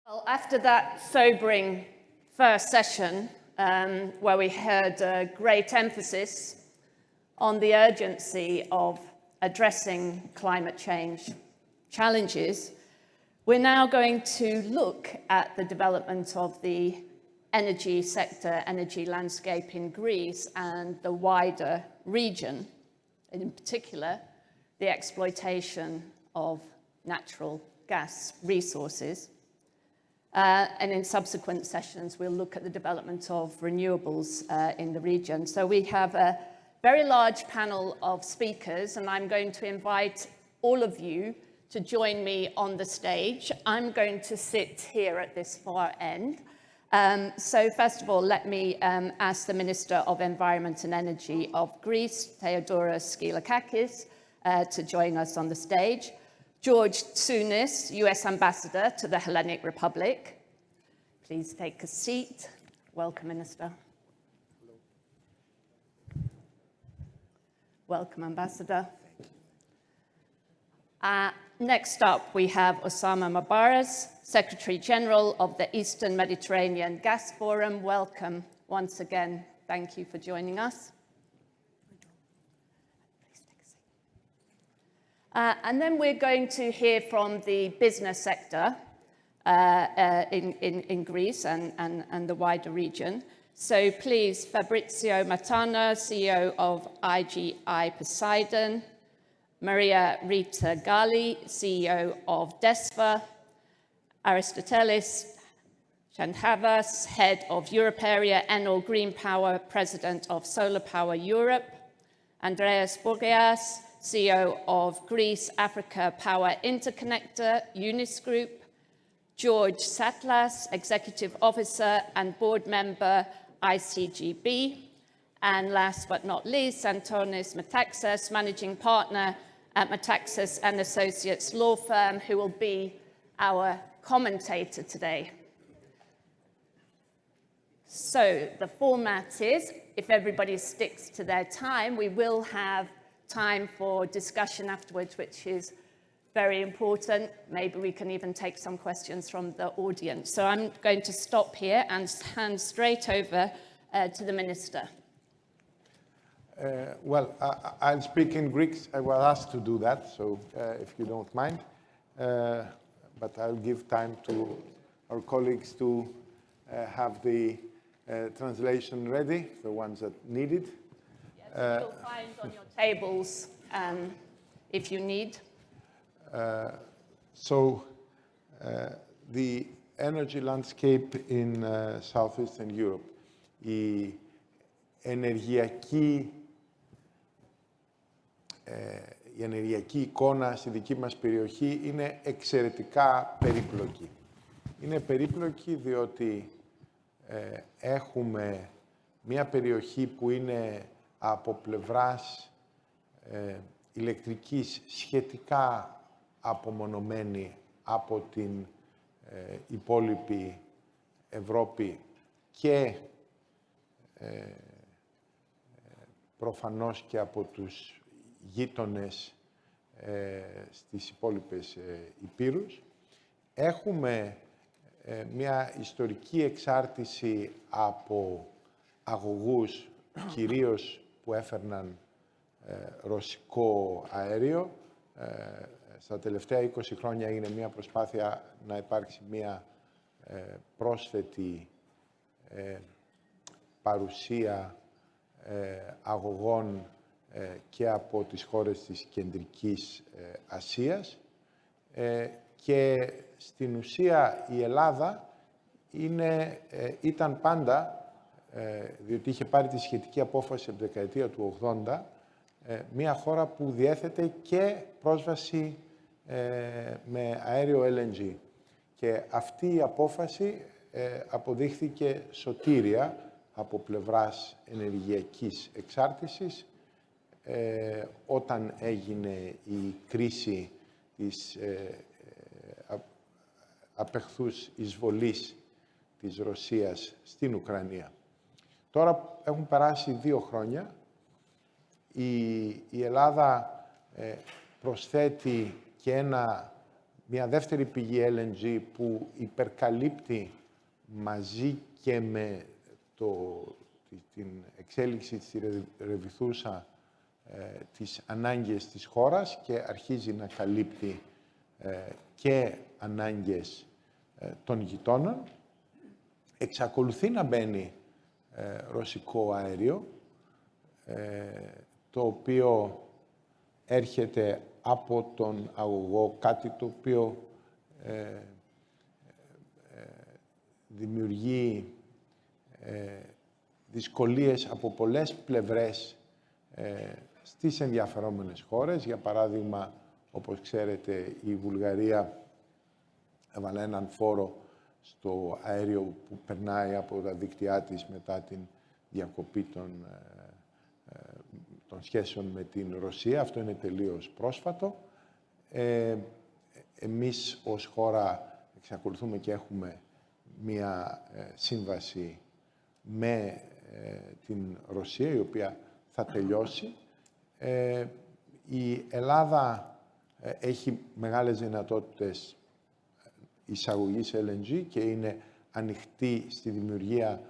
Well, after that sobering first session, where we heard a great emphasis on the urgency of addressing climate change challenges, we're now going to look at the development of the energy sector, energy landscape in Greece and the wider region, and in particular, the exploitation of natural gas resources. And in subsequent sessions, we'll look at the development of renewables in the region. So we have a very large panel of speakers, and I'm going to invite all of you to join me on the stage. I'm going to sit here at this far end. So first of all, let me ask the Minister of Environment and Energy of Greece, Theodoros Skylakakis, to join us on the stage. George Tsunis, US Ambassador to the Hellenic Republic. Please take a seat. Welcome, Minister. Hello. Welcome, Ambassador. Next up, we have Osama Mobarez, Secretary General of the Eastern Mediterranean Gas Forum. Welcome once again. Thank you for joining us. And then we're going to hear from the business sector in Greece and the wider region. So please, Fabrizio Mattana, CEO of IGI Poseidon, Rita Galli, CEO of DESFA, Aristotelis Chantavas, Head of Europe Area, Enel Green Power, President of SolarPower Europe, Andreas Borgeas, CEO of Greece Africa Power Interconnector, Eunice Group, George Satlas, Executive Officer and Board Member, ICGB, and last but not least, Antonis Metaxas, Managing Partner at Metaxas and Associates Law Firm, who will be our commentator today. So the format is, if everybody sticks to their time, we will have time for discussion afterwards, which is very important. Maybe we can even take some questions from the audience. So I'm going to stop here and hand straight over to the Minister. I'll speak in Greek. I was asked to do that, so if you don't mind. But I'll give time to our colleagues to have the translation ready, the ones that need it. Yes, you'll find on your tables if you need. The energy landscape in Southeastern Europe, η ενεργειακή εικόνα στη δική μας περιοχή είναι εξαιρετικά περίπλοκη. Είναι περίπλοκη διότι έχουμε μια περιοχή που είναι από πλευράς ηλεκτρικής σχετικά απομονωμένη από την υπόλοιπη Ευρώπη και προφανώς και από τους γείτονες στις υπόλοιπες υπήρους. Έχουμε μια ιστορική εξάρτηση από αγωγούς, κυρίως που έφερναν ρωσικό αέριο. Στα τελευταία 20 χρόνια έγινε μια προσπάθεια να υπάρξει μια πρόσθετη παρουσία αγωγών και από τις χώρες της Κεντρικής Ασίας. Και στην ουσία η Ελλάδα ήταν πάντα, διότι είχε πάρει τη σχετική απόφαση από τη δεκαετία του 80, μια χώρα που διέθετε και πρόσβαση με αέριο LNG. Και αυτή η απόφαση αποδείχθηκε σωτήρια από πλευράς ενεργειακής εξάρτησης όταν έγινε η κρίση της απεχθούς εισβολής της Ρωσίας στην Ουκρανία. Τώρα έχουν περάσει 2 χρόνια. Η Ελλάδα προσθέτει και ένα μια δεύτερη πηγή LNG που υπερκαλύπτει μαζί και με την εξέλιξη της ρεβιθούσα τις ανάγκες της χώρας και αρχίζει να καλύπτει και ανάγκες των γειτόνων. Εξακολουθεί να μπαίνει ρωσικό αέριο, το οποίο έρχεται από τον αγωγό, κάτι το οποίο δημιουργεί δυσκολίες από πολλές πλευρές στις ενδιαφερόμενες χώρες. Για παράδειγμα, όπως ξέρετε, η Βουλγαρία έβαλε έναν φόρο στο αέριο που περνάει από τα δίκτυά της μετά την διακοπή των σχέσεων με την Ρωσία. Αυτό είναι τελείως πρόσφατο. Εμείς ως χώρα εξακολουθούμε και έχουμε μία σύμβαση με την Ρωσία, η οποία θα τελειώσει. Η Ελλάδα έχει μεγάλες δυνατότητες εισαγωγής LNG και είναι ανοιχτή στη δημιουργία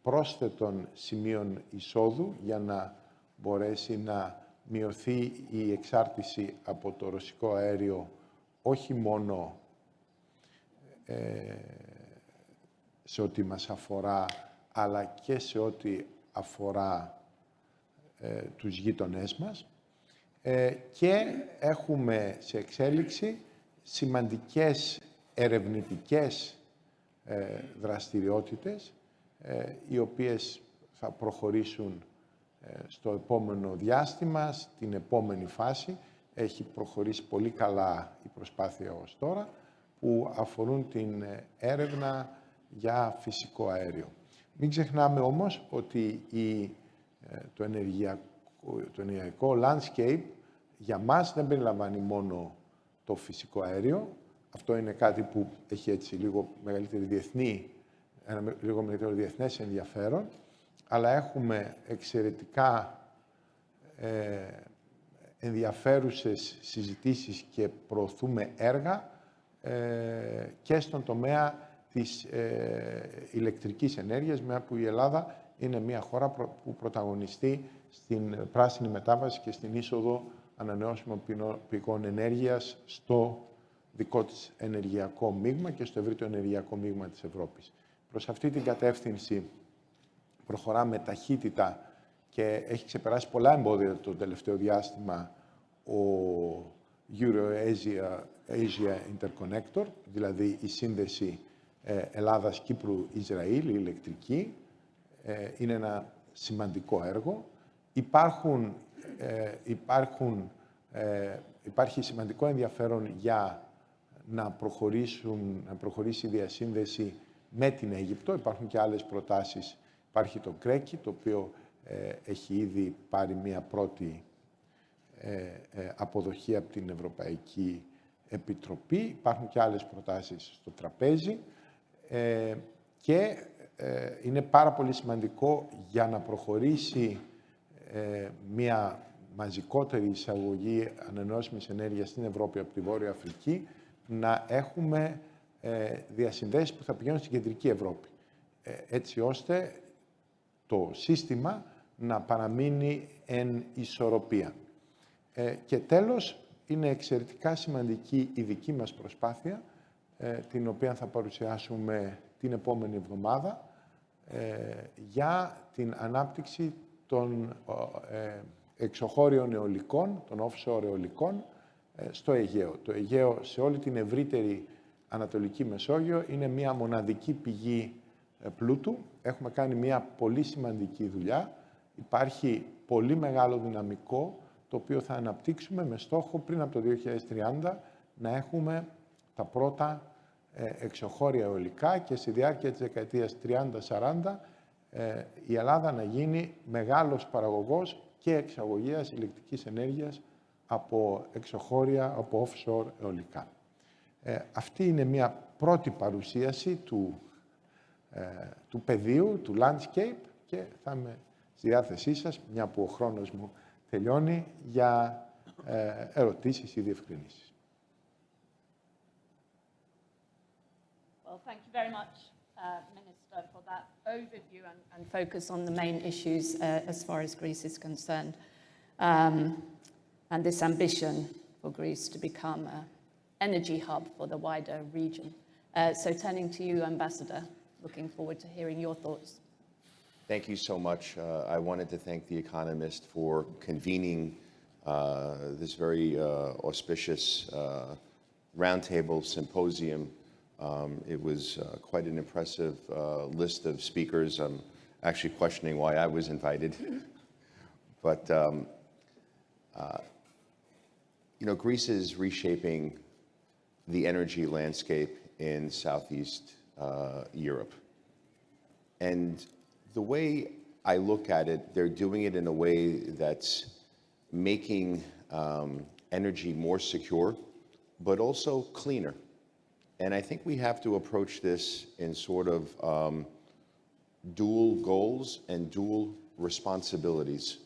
πρόσθετων σημείων εισόδου για να μπορέσει να μειωθεί η εξάρτηση από το ρωσικό αέριο, όχι μόνο σε ό,τι μας αφορά, αλλά και σε ό,τι αφορά τους γείτονές μας. Και έχουμε σε εξέλιξη σημαντικές ερευνητικές δραστηριότητες, οι οποίες θα προχωρήσουν στο επόμενο διάστημα, στην επόμενη φάση. Έχει προχωρήσει πολύ καλά η προσπάθεια ως τώρα, που αφορούν την έρευνα για φυσικό αέριο. Μην ξεχνάμε όμως ότι το ενεργειακό landscape για μας δεν περιλαμβάνει μόνο το φυσικό αέριο. Αυτό είναι κάτι που έχει έτσι λίγο μεγαλύτερο διεθνές ενδιαφέρον, αλλά έχουμε εξαιρετικά ενδιαφέρουσες συζητήσεις και προωθούμε έργα και στον τομέα της ηλεκτρικής ενέργειας, μια που η Ελλάδα είναι μια χώρα που πρωταγωνιστεί στην πράσινη μετάβαση και στην είσοδο ανανεώσιμων πηγών ενέργειας στο δικό της ενεργειακό μείγμα και στο ευρύτερο ενεργειακό μείγμα της Ευρώπης. Προς αυτή την κατεύθυνση προχωράμε ταχύτητα και έχει ξεπεράσει πολλά εμπόδια το τελευταίο διάστημα ο Euro-Asia Interconnector, δηλαδή η σύνδεση Ελλάδας-Κύπρου-Ισραήλ, η ηλεκτρική. Είναι ένα σημαντικό έργο. Υπάρχει σημαντικό ενδιαφέρον για να προχωρήσει η διασύνδεση με την Αίγυπτο. Υπάρχουν και άλλες προτάσεις. Υπάρχει το Κρέκι, το οποίο έχει ήδη πάρει μία πρώτη αποδοχή από την Ευρωπαϊκή Επιτροπή. Υπάρχουν και άλλες προτάσεις στο τραπέζι και είναι πάρα πολύ σημαντικό για να προχωρήσει μία μαζικότερη εισαγωγή ανανεώσιμης ενέργειας στην Ευρώπη από τη Βόρεια Αφρική, να έχουμε διασυνδέσεις που θα πηγαίνουν στην Κεντρική Ευρώπη, έτσι ώστε το σύστημα να παραμείνει εν ισορροπία. Και τέλος, είναι εξαιρετικά σημαντική η δική μας προσπάθεια, την οποία θα παρουσιάσουμε την επόμενη εβδομάδα, για την ανάπτυξη των εξωχώριων αιωλικών, των offshore αιωλικών, στο Αιγαίο. Το Αιγαίο, σε όλη την ευρύτερη Ανατολική Μεσόγειο, είναι μια μοναδική πηγή πλούτου. Έχουμε κάνει μια πολύ σημαντική δουλειά. Υπάρχει πολύ μεγάλο δυναμικό, το οποίο θα αναπτύξουμε με στόχο πριν από το 2030 να έχουμε τα πρώτα εξωχώρια αιωλικά και στη διάρκεια της δεκαετίας 30-40 η Ελλάδα να γίνει μεγάλος παραγωγός και εξαγωγέας ηλεκτρικής ενέργειας από εξωχώρια, από offshore αιωλικά. Αυτή είναι μια πρώτη παρουσίαση του πεδίου, του landscape, και θα είμαι στη διάθεσή σας, μια που ο χρόνος μου τελειώνει, για ερωτήσεις ή διευκρινήσεις. very much, Minister, for that overview and focus on the main issues as far as Greece is concerned, and this ambition for Greece to become an energy hub for the wider region. So turning to you, Ambassador, looking forward to hearing your thoughts. Thank you so much. I wanted to thank The Economist for convening this very auspicious roundtable symposium. It was quite an impressive list of speakers. I'm actually questioning why I was invited. But, Greece is reshaping the energy landscape in Southeast Europe. And the way I look at it, they're doing it in a way that's making energy more secure, but also cleaner. And I think we have to approach this in sort of dual goals and dual responsibilities.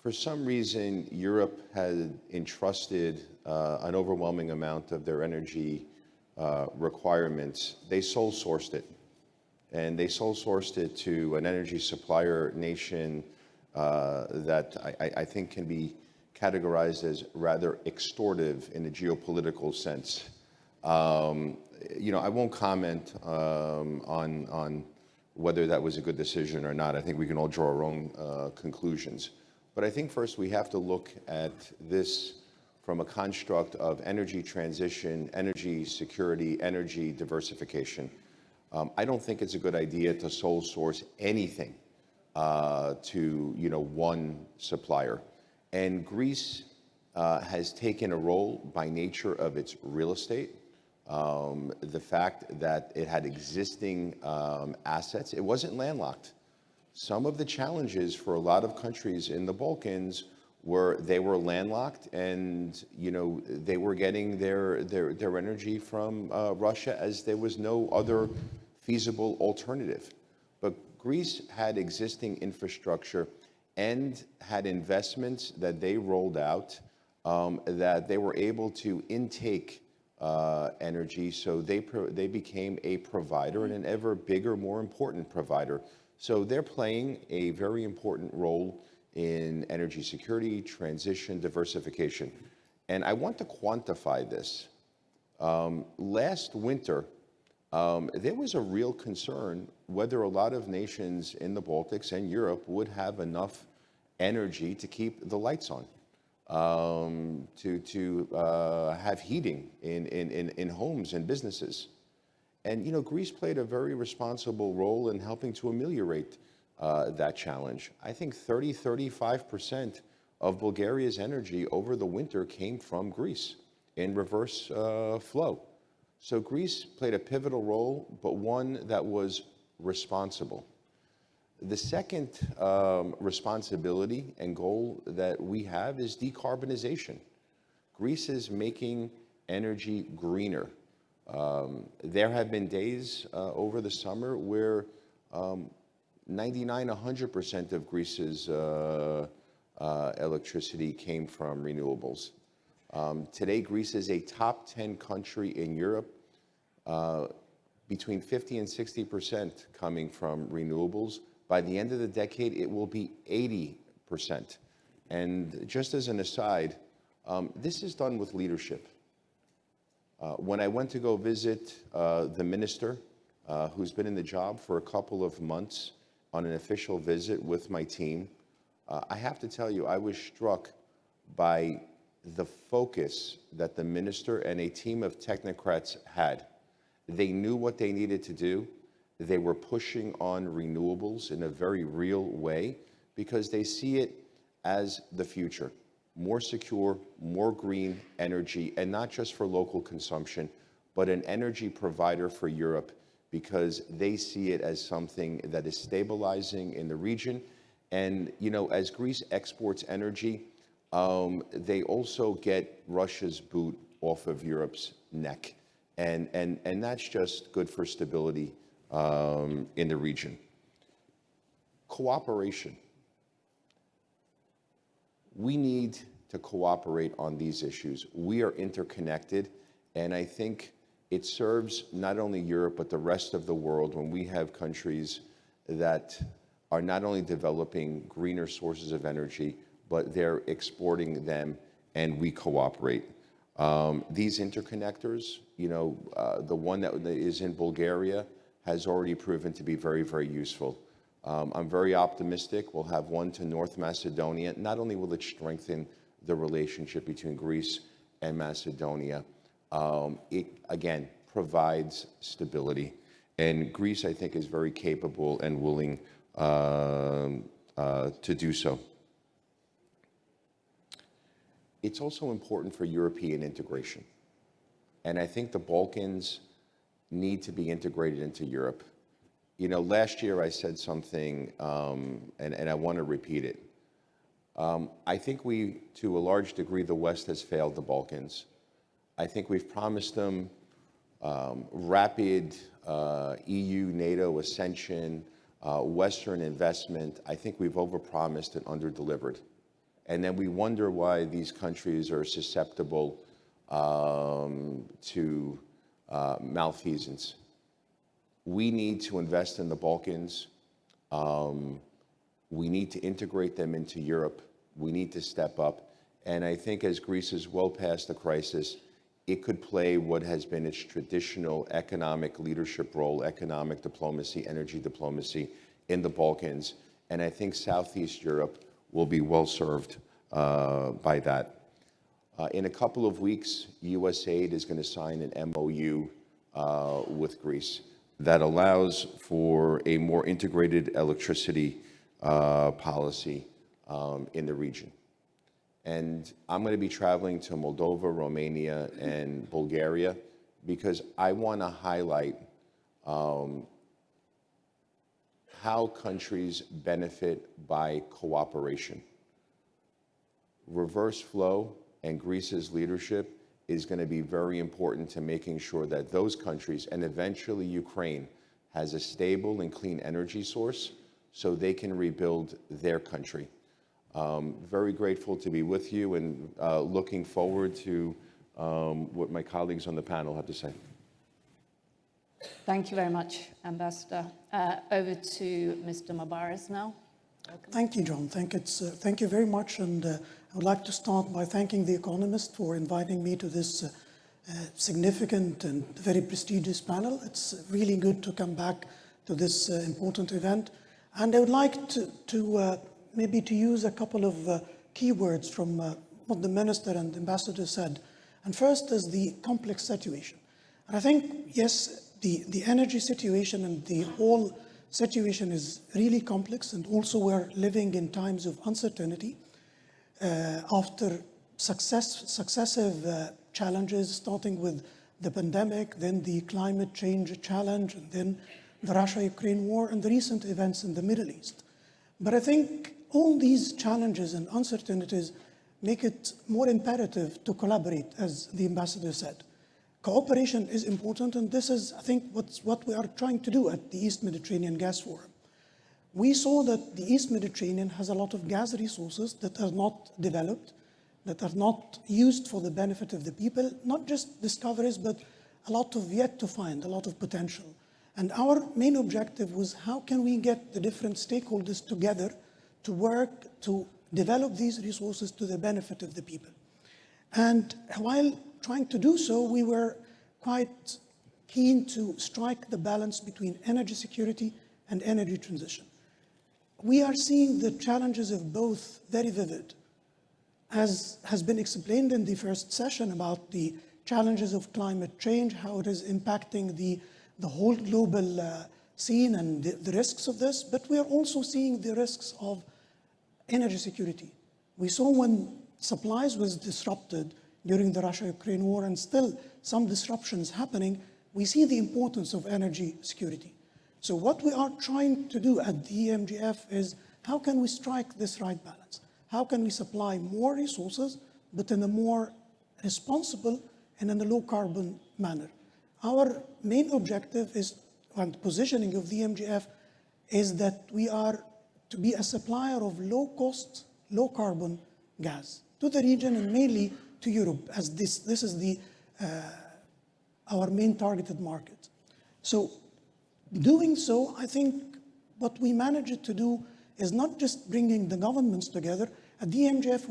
For some reason, Europe had entrusted an overwhelming amount of their energy requirements. They sole sourced it. And they sole sourced it to an energy supplier nation that I think can be categorized as rather extortive in a geopolitical sense. I won't comment on whether that was a good decision or not. I think we can all draw our own conclusions. But I think first we have to look at this from a construct of energy transition, energy security, energy diversification. I don't think it's a good idea to sole source anything to one supplier. And Greece has taken a role by nature of its real estate, the fact that it had existing assets. It wasn't landlocked. Some of the challenges for a lot of countries in the Balkans were they were landlocked and they were getting their energy from Russia as there was no other feasible alternative. But Greece had existing infrastructure and had investments that they rolled out that they were able to intake energy, so they became a provider and an ever bigger, more important provider. So they're playing a very important role in energy security, transition, diversification. And I want to quantify this. Last winter, there was a real concern whether a lot of nations in the Baltics and Europe would have enough energy to keep the lights on, to have heating in homes and businesses. And Greece played a very responsible role in helping to ameliorate that challenge. I think 35% of Bulgaria's energy over the winter came from Greece in reverse flow. So Greece played a pivotal role, but one that was responsible. The second responsibility and goal that we have is decarbonization. Greece is making energy greener. There have been days over the summer where 100% of Greece's electricity came from renewables. Today, Greece is a top 10 country in Europe, between 50 and 60% coming from renewables. By the end of the decade, it will be 80%. And just as an aside, this is done with leadership. When I went to go visit the minister, who's been in the job for a couple of months on an official visit with my team, I have to tell you, I was struck by the focus that the minister and a team of technocrats had. They knew what they needed to do. They were pushing on renewables in a very real way because they see it as the future. More secure, more green energy, and not just for local consumption, but an energy provider for Europe because they see it as something that is stabilizing in the region. And, as Greece exports energy, they also get Russia's boot off of Europe's neck. And that's just good for stability in the region. Cooperation. We need to cooperate on these issues. We are interconnected, and I think it serves not only Europe, but the rest of the world when we have countries that are not only developing greener sources of energy, but they're exporting them and we cooperate. These interconnectors, the one that is in Bulgaria has already proven to be very, very useful. I'm very optimistic. We'll have one to North Macedonia. Not only will it strengthen the relationship between Greece and Macedonia, it, again, provides stability. And Greece, I think, is very capable and willing to do so. It's also important for European integration. And I think the Balkans need to be integrated into Europe. Last year I said something, and I want to repeat it. I think to a large degree, the West has failed the Balkans. I think we've promised them rapid EU, NATO ascension, Western investment. I think we've overpromised and underdelivered. And then we wonder why these countries are susceptible to malfeasance. We need to invest in the Balkans. We need to integrate them into Europe. We need to step up. And I think as Greece is well past the crisis, it could play what has been its traditional economic leadership role, economic diplomacy, energy diplomacy in the Balkans. And I think Southeast Europe will be well served by that. In a couple of weeks, USAID is going to sign an MOU with Greece that allows for a more integrated electricity policy in the region. And I'm going to be traveling to Moldova, Romania, and Bulgaria because I want to highlight how countries benefit by cooperation. Reverse flow and Greece's leadership is going to be very important to making sure that those countries, and eventually Ukraine, has a stable and clean energy source so they can rebuild their country. Very grateful to be with you and looking forward to what my colleagues on the panel have to say. Thank you very much, Ambassador. Over to Mr. Mobarez now. Welcome. Thank you, John. Thank you very much. And I would like to start by thanking The Economist for inviting me to this significant and very prestigious panel. It's really good to come back to this important event. And I would like to maybe use a couple of keywords from what the Minister and Ambassador said. And first is the complex situation. And I think, yes, the energy situation and the whole situation is really complex, and also we're living in times of uncertainty after successive challenges, starting with the pandemic, then the climate change challenge, and then the Russia-Ukraine war, and the recent events in the Middle East. But I think all these challenges and uncertainties make it more imperative to collaborate, as the Ambassador said. Cooperation is important, and this is, I think, what we are trying to do at the East Mediterranean Gas Forum. We saw that the East Mediterranean has a lot of gas resources that are not developed, that are not used for the benefit of the people, not just discoveries, but a lot of yet to find, a lot of potential. And our main objective was how can we get the different stakeholders together to work to develop these resources to the benefit of the people. And while trying to do so, we were quite keen to strike the balance between energy security and energy transition. We are seeing the challenges of both very vivid, as has been explained in the first session about the challenges of climate change, how it is impacting the whole global scene and the risks of this, but we are also seeing the risks of energy security. We saw when supplies was disrupted during the Russia-Ukraine war, and still some disruptions happening, we see the importance of energy security. So what we are trying to do at the EMGF is how can we strike this right balance? How can we supply more resources, but in a more responsible and in a low carbon manner? Our main objective is, and positioning of the EMGF, is that we are to be a supplier of low cost, low carbon gas to the region and mainly to Europe, as this is the our main targeted market. So doing so, I think what we managed to do is not just bringing the governments together. At the EMGF,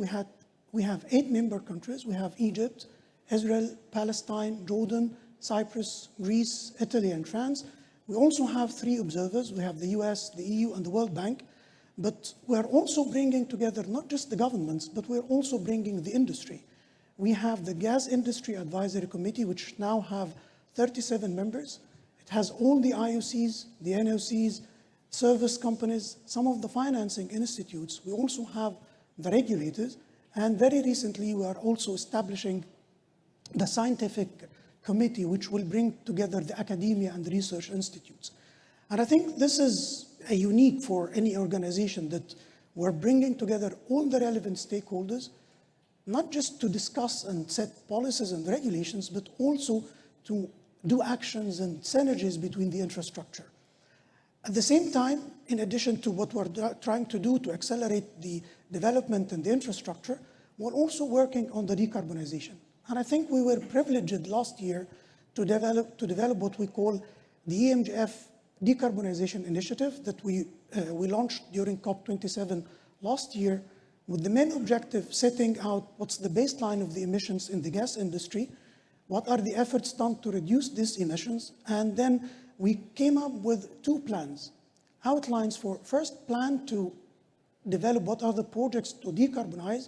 we have 8 member countries. We have Egypt, Israel, Palestine, Jordan, Cyprus, Greece, Italy, and France. We also have 3 observers. We have the US, the EU, and the World Bank. But we're also bringing together not just the governments, but we're also bringing the industry. We have the Gas Industry Advisory Committee, which now have 37 members. It has all the IOCs, the NOCs, service companies, some of the financing institutes. We also have the regulators. And very recently, we are also establishing the scientific committee, which will bring together the academia and the research institutes. And I think this is a unique for any organization, that we're bringing together all the relevant stakeholders, not just to discuss and set policies and regulations, but also to do actions and synergies between the infrastructure. At the same time, in addition to what we're trying to do to accelerate the development in the infrastructure, we're also working on the decarbonization. And I think we were privileged last year to develop what we call the EMGF Decarbonization Initiative that we launched during COP27 last year, with the main objective setting out what's the baseline of the emissions in the gas industry, what are the efforts done to reduce these emissions, and then we came up with 2 plans. Outlines for first plan to develop what are the projects to decarbonize,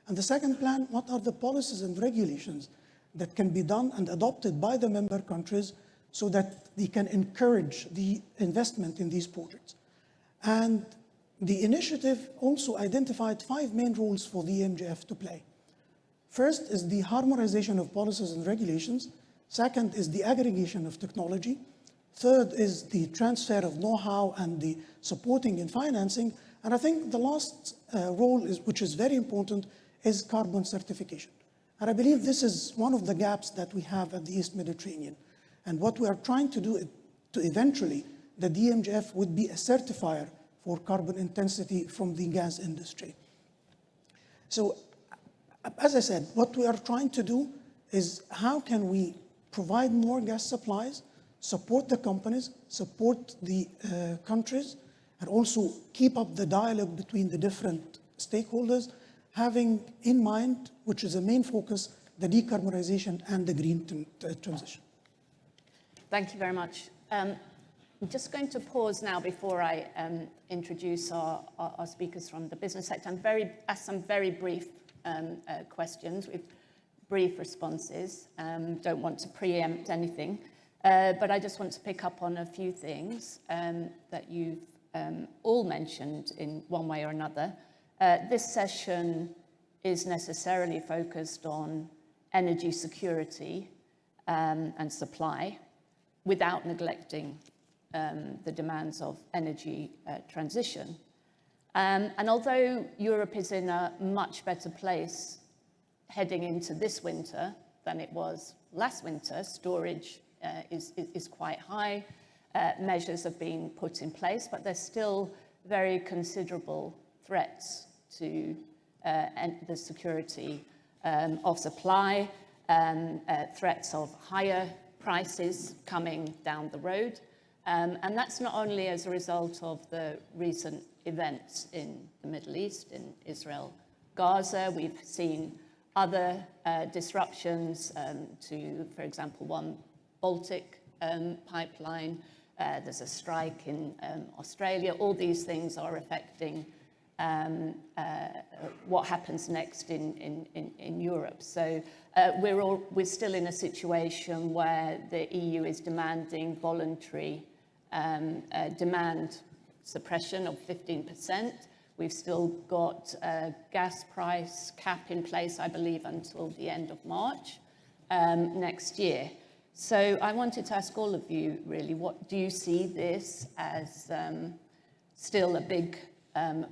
and the second plan, what are the policies and regulations that can be done and adopted by the member countries so that they can encourage the investment in these projects. And the initiative also identified 5 main roles for the EMGF to play. First is the harmonization of policies and regulations. Second is the aggregation of technology. Third is the transfer of know-how and the supporting and financing. And I think the last role, which is very important, is carbon certification. And I believe this is one of the gaps that we have at the East Mediterranean. And what we are trying to do to eventually, the DMGF would be a certifier for carbon intensity from the gas industry. So, as I said, what we are trying to do is how can we provide more gas supplies, support the companies, support the countries, and also keep up the dialogue between the different stakeholders, having in mind, which is a main focus, the decarbonization and the green transition. Thank you very much. I'm just going to pause now before I introduce our speakers from the business sector. Ask some very brief questions with brief responses. Don't want to preempt anything, but I just want to pick up on a few things that you've all mentioned in one way or another. This session is necessarily focused on energy security and supply, without neglecting the demands of energy transition. And although Europe is in a much better place heading into this winter than it was last winter, storage is quite high, measures have been put in place, but there's still very considerable threats to the security of supply, threats of higher prices coming down the road. And that's not only as a result of the recent events in the Middle East, in Israel, Gaza. We've seen other disruptions to, for example, one Baltic pipeline. There's a strike in Australia. All these things are affecting what happens next in Europe. So we're still in a situation where the EU is demanding voluntary demand suppression of 15%. We've still got a gas price cap in place, I believe, until the end of March next year. So I wanted to ask all of you, really, what do you see this as still a big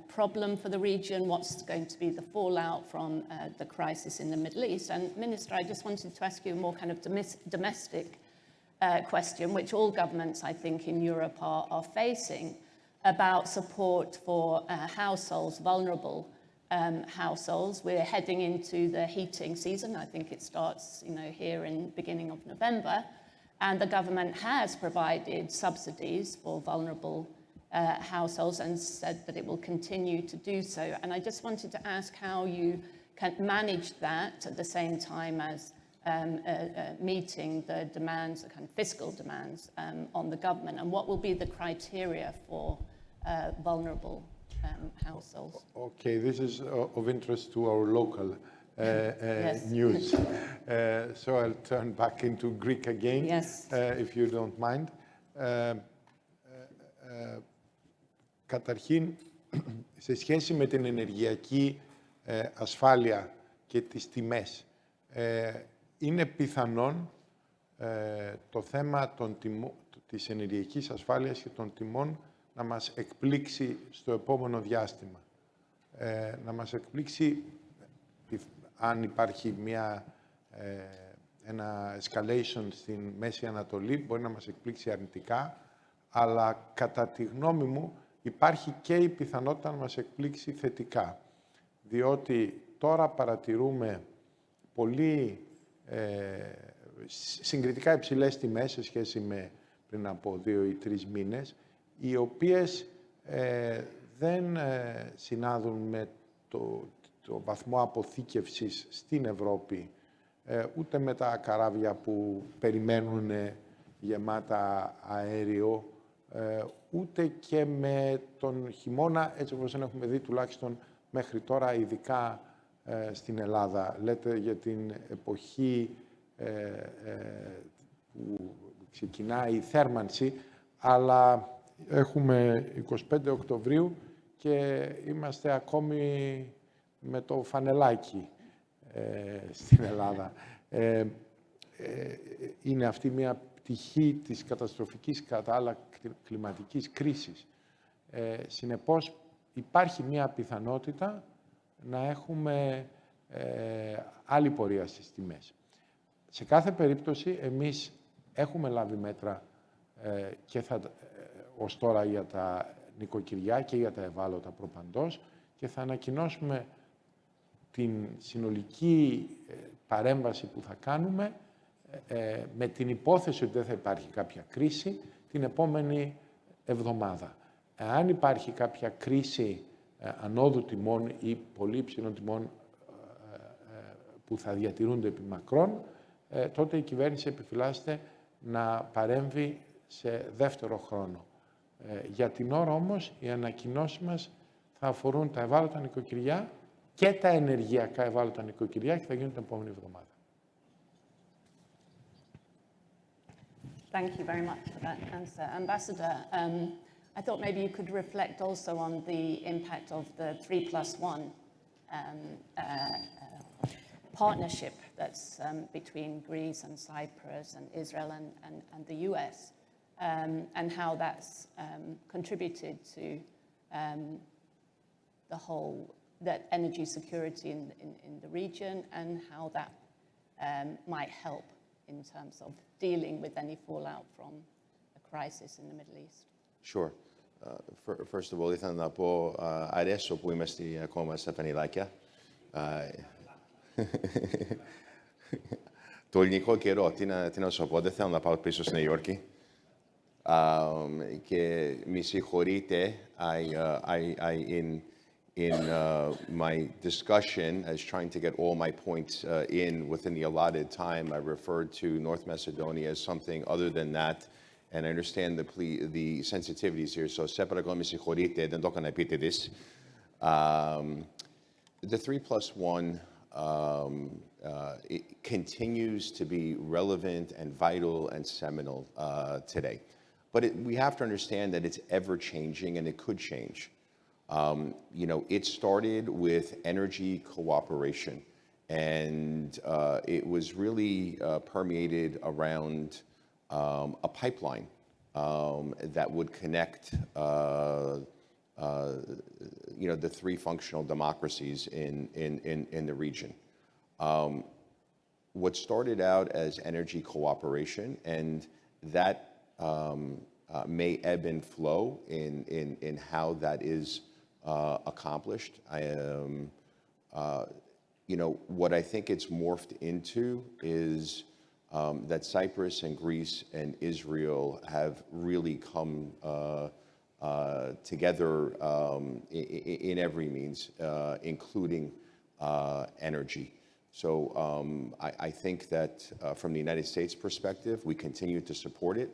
problem for the region? What's going to be the fallout from the crisis in the Middle East? And Minister, I just wanted to ask you a more kind of domestic question, which all governments, I think, in Europe are facing, about support for households, vulnerable households. We're heading into the heating season. I think it starts, here in beginning of November. And the government has provided subsidies for vulnerable households and said that it will continue to do so. And I just wanted to ask how you can manage that at the same time as meeting the demands, the kind of fiscal demands on the government, and what will be the criteria for vulnerable households? Okay, this is of interest to our local Yes. news. So I'll turn back into Greek again, Yes. If you don't mind. Καταρχήν, σε σχέση με την ενεργειακή ασφάλεια και τις τιμές, είναι πιθανόν το θέμα της ενεργειακής ασφάλειας και των τιμών να μας εκπλήξει στο επόμενο διάστημα. Να μας εκπλήξει αν υπάρχει ένα escalation στην Μέση Ανατολή, μπορεί να μας εκπλήξει αρνητικά, αλλά κατά τη γνώμη μου υπάρχει και η πιθανότητα να μας εκπλήξει θετικά. Διότι τώρα παρατηρούμε πολύ συγκριτικά υψηλές τιμές σε σχέση με πριν από 2 ή 3 μήνες, οι οποίες δεν συνάδουν με το βαθμό αποθήκευσης στην Ευρώπη, ούτε με τα καράβια που περιμένουν γεμάτα αέριο, ούτε και με τον χειμώνα, έτσι όπως δεν έχουμε δει τουλάχιστον μέχρι τώρα, ειδικά στην Ελλάδα. Λέτε για την εποχή που ξεκινάει η θέρμανση, αλλά έχουμε 25 Οκτωβρίου και είμαστε ακόμη με το φανελάκι στην Ελλάδα. Είναι αυτή μια πτυχή της καταστροφικής κατά άλλα κλιματικής κρίσης. Συνεπώς, υπάρχει μια πιθανότητα να έχουμε άλλη πορεία στις τιμές. Σε κάθε περίπτωση, εμείς έχουμε λάβει μέτρα και ως τώρα για τα νοικοκυριά και για τα ευάλωτα προπαντός και θα ανακοινώσουμε την συνολική παρέμβαση που θα κάνουμε με την υπόθεση ότι δεν θα υπάρχει κάποια κρίση την επόμενη εβδομάδα. Αν υπάρχει κάποια κρίση ανόδου τιμών ή πολύ υψηλών τιμών που θα διατηρούνται επί μακρόν, τότε η κυβέρνηση επιφυλάσσεται να παρέμβει σε δεύτερο χρόνο. Για την ώρα όμως, οι ανακοινώσεις μας θα αφορούν τα ευάλωτα νοικοκυριά και τα ενεργειακά ευάλωτα νοικοκυριά και θα γίνουν την επόμενη εβδομάδα. Thank you very much for that answer. Ambassador, I thought maybe you could reflect also on the impact of the 3+1 partnership that's between Greece and Cyprus and Israel and the US, and how that's contributed to the whole that energy security in the region, and how that might help in terms of dealing with any fallout from a crisis in the Middle East. Sure. First of all, ήθελα να πω αρέσω που είμαστε ακόμα στα φανιλάκια. Το ελληνικό καιρό, τι να σου πω, δεν θέλω να πάω πίσω στη Νέα Υόρκη. Και μη συγχωρείτε, in my discussion, as trying to get all my points in within the allotted time, I referred to North Macedonia as something other than that, and I understand the sensitivities here. So, se paragon mi sihorite, δεν το έκανα επίτηδες. The 3+1 it continues to be relevant and vital and seminal today. But we have to understand that it's ever-changing and it could change. It started with energy cooperation, and it was really permeated around a pipeline that would connect, the 3 functional democracies in the region. What started out as energy cooperation, and that may ebb and flow in how that is accomplished. What I think it's morphed into is that Cyprus and Greece and Israel have really come together in every means, including energy. So I think that from the United States perspective, we continue to support it,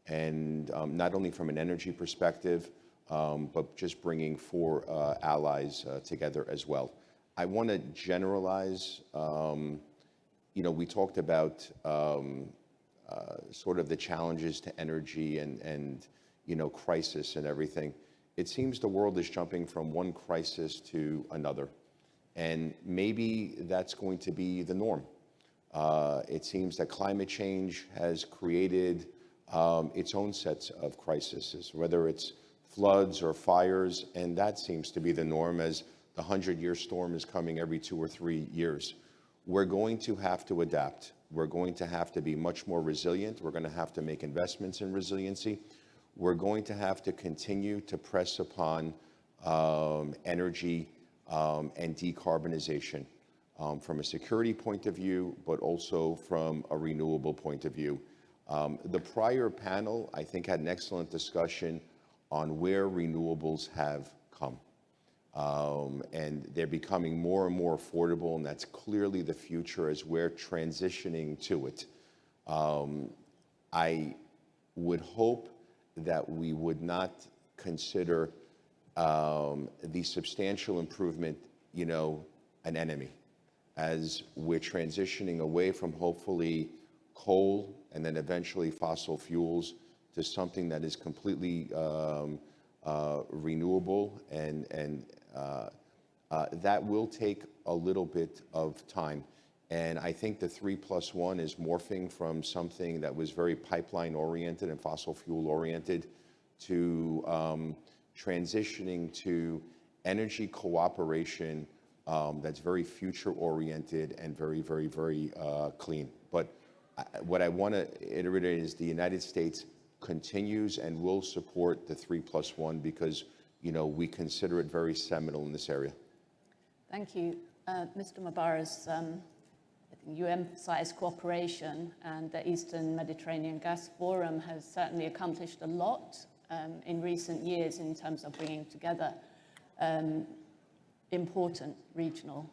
and not only from an energy perspective, but just bringing four allies together as well. I want to generalize, we talked about sort of the challenges to energy and crisis and everything. It seems the world is jumping from one crisis to another. And maybe that's going to be the norm. It seems that climate change has created its own sets of crises, whether it's floods or fires, and that seems to be the norm as the 100-year storm is coming every 2 or 3 years. We're going to have to adapt. We're going to have to be much more resilient. We're going to have to make investments in resiliency. We're going to have to continue to press upon energy and decarbonization from a security point of view, but also from a renewable point of view. The prior panel, I think, had an excellent discussion on where renewables have come. And they're becoming more and more affordable, and that's clearly the future as we're transitioning to it. I would hope that we would not consider the substantial improvement, an enemy, as we're transitioning away from hopefully coal and then eventually fossil fuels to something that is completely renewable, and that will take a little bit of time. And I think the 3+1 is morphing from something that was very pipeline-oriented and fossil fuel-oriented to transitioning to energy cooperation that's very future-oriented and very, very, very clean. But what I want to iterate is the United States continues and will support the 3+1 because, we consider it very seminal in this area. Thank you. Mr. Mobarez, I think you emphasize cooperation, and the Eastern Mediterranean Gas Forum has certainly accomplished a lot in recent years in terms of bringing together important regional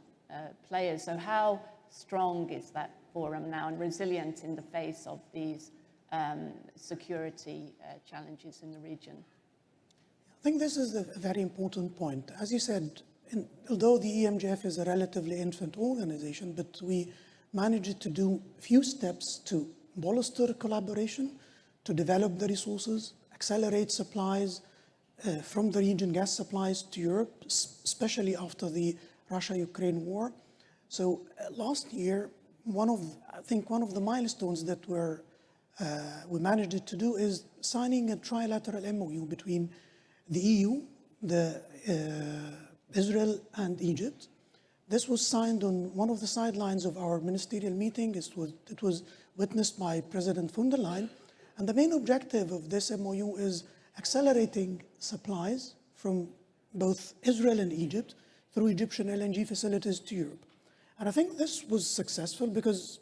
players. So how strong is that forum now and resilient in the face of these security challenges in the region? I think this is a very important point. As you said, although the EMGF is a relatively infant organization, but we managed to do a few steps to bolster collaboration, to develop the resources, accelerate supplies from the region, gas supplies to Europe, especially after the Russia-Ukraine war. So last year, one of the milestones that we managed to do is signing a trilateral MOU between the EU, Israel, and Egypt. This was signed on one of the sidelines of our ministerial meeting. It was witnessed by President von der Leyen. And the main objective of this MOU is accelerating supplies from both Israel and Egypt through Egyptian LNG facilities to Europe. And I think this was successful because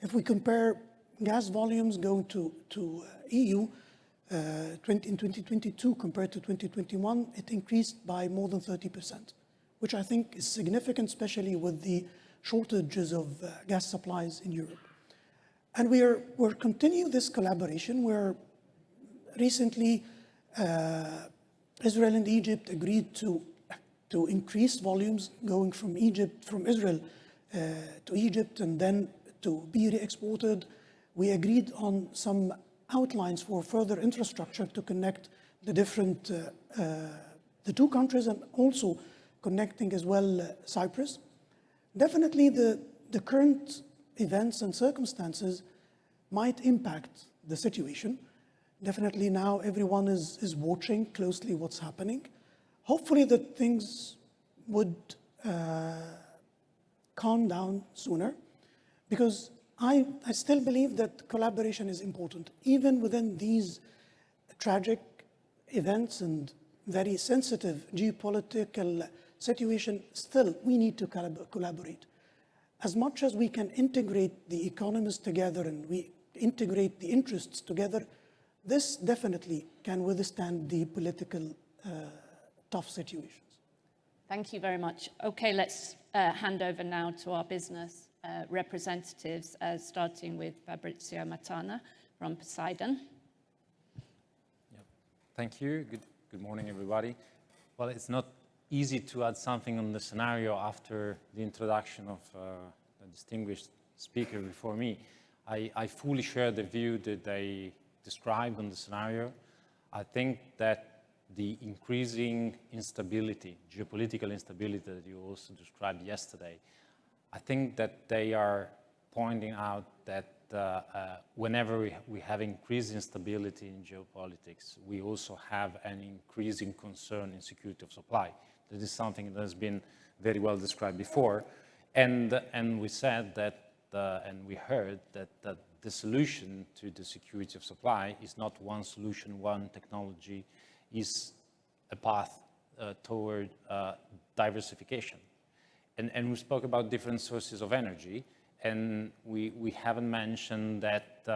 if we compare gas volumes going to EU in 2022 compared to 2021, it increased by more than 30%, which I think is significant, especially with the shortages of gas supplies in Europe. And we're continuing this collaboration where recently Israel and Egypt agreed to increase volumes going from Israel to Egypt and then to be re-exported. We agreed on some outlines for further infrastructure to connect the two countries and also connecting as well Cyprus. Definitely the current events and circumstances might impact the situation. Definitely now everyone is watching closely what's happening. Hopefully that things would calm down sooner, because I still believe that collaboration is important. Even within these tragic events and very sensitive geopolitical situation, still we need to collaborate. as much as we can integrate the economies together and we integrate the interests together, this definitely can withstand the political tough situations. Thank you very much. Okay, let's hand over now to our business representatives, starting with Fabrizio Mattana from Poseidon. Yep. Thank you. Good morning, everybody. Well, it's not easy to add something on the scenario after the introduction of the distinguished speaker before me. I fully share the view that they described on the scenario. I think that the increasing instability, geopolitical instability that you also described yesterday, I think that they are pointing out that whenever we have increased instability in geopolitics, we also have an increasing concern in security of supply. This is something that has been very well described before. And we said that, and we heard that the solution to the security of supply is not one solution, one technology, is a path toward diversification. And we spoke about different sources of energy, and we haven't mentioned that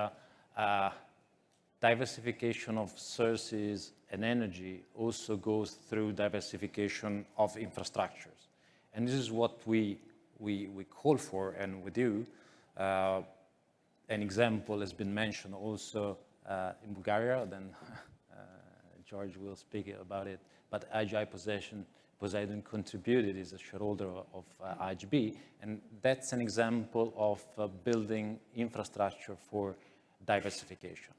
diversification of sources and energy also goes through diversification of infrastructures. And this is what we call for and we do. An example has been mentioned also in Bulgaria, then George will speak about it, but IGI Poseidon contributed as a shareholder of IGB, and that's an example of building infrastructure for diversification.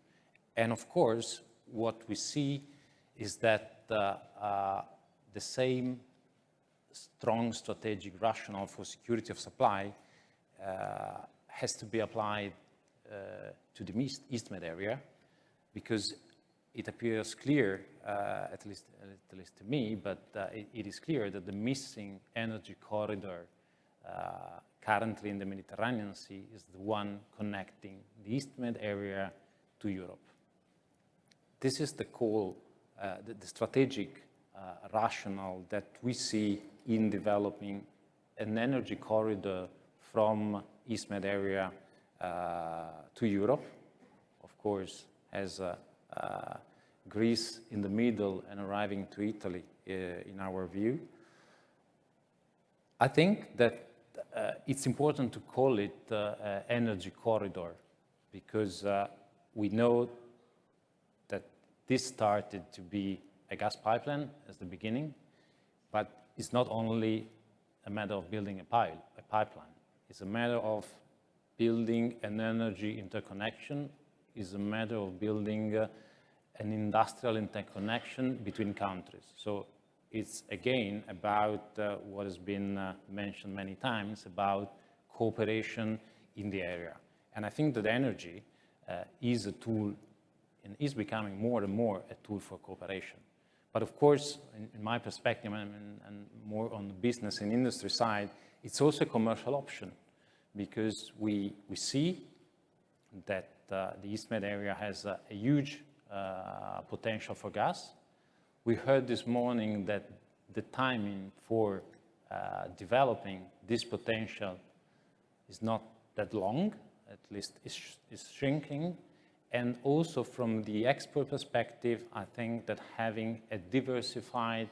And of course, what we see is that the same strong strategic rationale for security of supply has to be applied to the East Med area, because it appears clear, at least to me, but it is clear that the missing energy corridor currently in the Mediterranean Sea is the one connecting the East Med area to Europe. This is the call, the strategic rationale that we see in developing an energy corridor from East Med area to Europe, of course, as Greece in the middle and arriving to Italy, in our view. I think that it's important to call it energy corridor, because we know that this started to be a gas pipeline as the beginning, but it's not only a matter of building a pipeline. It's a matter of building an energy interconnection. It's a matter of building an industrial interconnection between countries. So it's again about what has been mentioned many times about cooperation in the area. And I think that energy is a tool and is becoming more and more a tool for cooperation. But of course, in my perspective, and more on the business and industry side, it's also a commercial option, because we see that the East Med area has a huge potential for gas. We heard this morning that the timing for developing this potential is not that long, at least is shrinking. And also from the export perspective, I think that having a diversified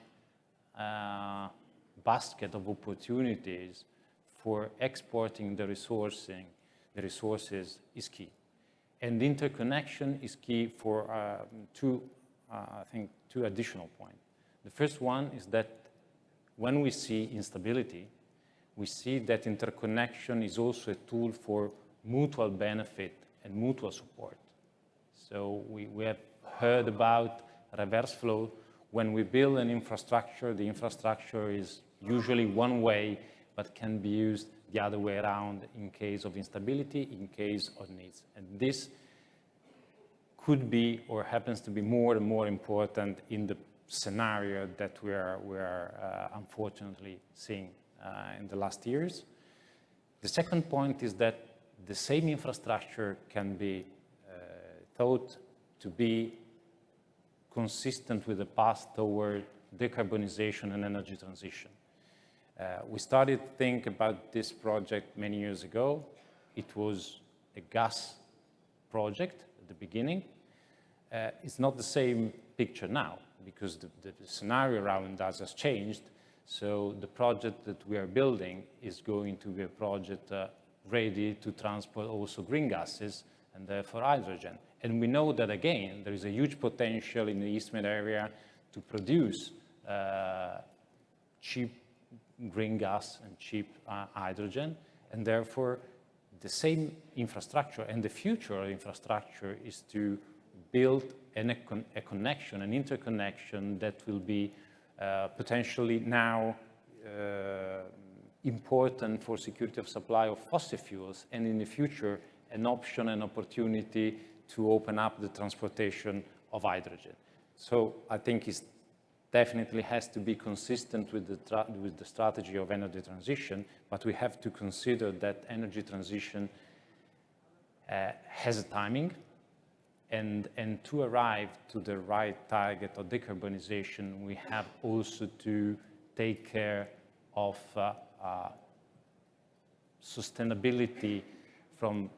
basket of opportunities for exporting the resources is key. And the interconnection is key for two additional points. The first one is that when we see instability, we see that interconnection is also a tool for mutual benefit and mutual support. So we have heard about reverse flow. When we build an infrastructure, the infrastructure is usually one way, but can be used the other way around in case of instability, in case of needs. And this could be or happens to be more and more important in the scenario that we are unfortunately seeing in the last years. The second point is that the same infrastructure can be thought to be consistent with the path toward decarbonization and energy transition. We started to think about this project many years ago. It was a gas project at the beginning. It's not the same picture now because the scenario around us has changed. So the project that we are building is going to be a project ready to transport also green gases and therefore hydrogen. And we know that, again, there is a huge potential in the East Med area to produce cheap green gas and cheap hydrogen, and therefore the same infrastructure and the future of infrastructure is to build a connection, an interconnection that will be potentially now important for security of supply of fossil fuels, and in the future an option, an opportunity to open up the transportation of hydrogen. So I think it definitely has to be consistent with the strategy of energy transition, but we have to consider that energy transition has a timing, and to arrive to the right target of decarbonization, we have also to take care of sustainability from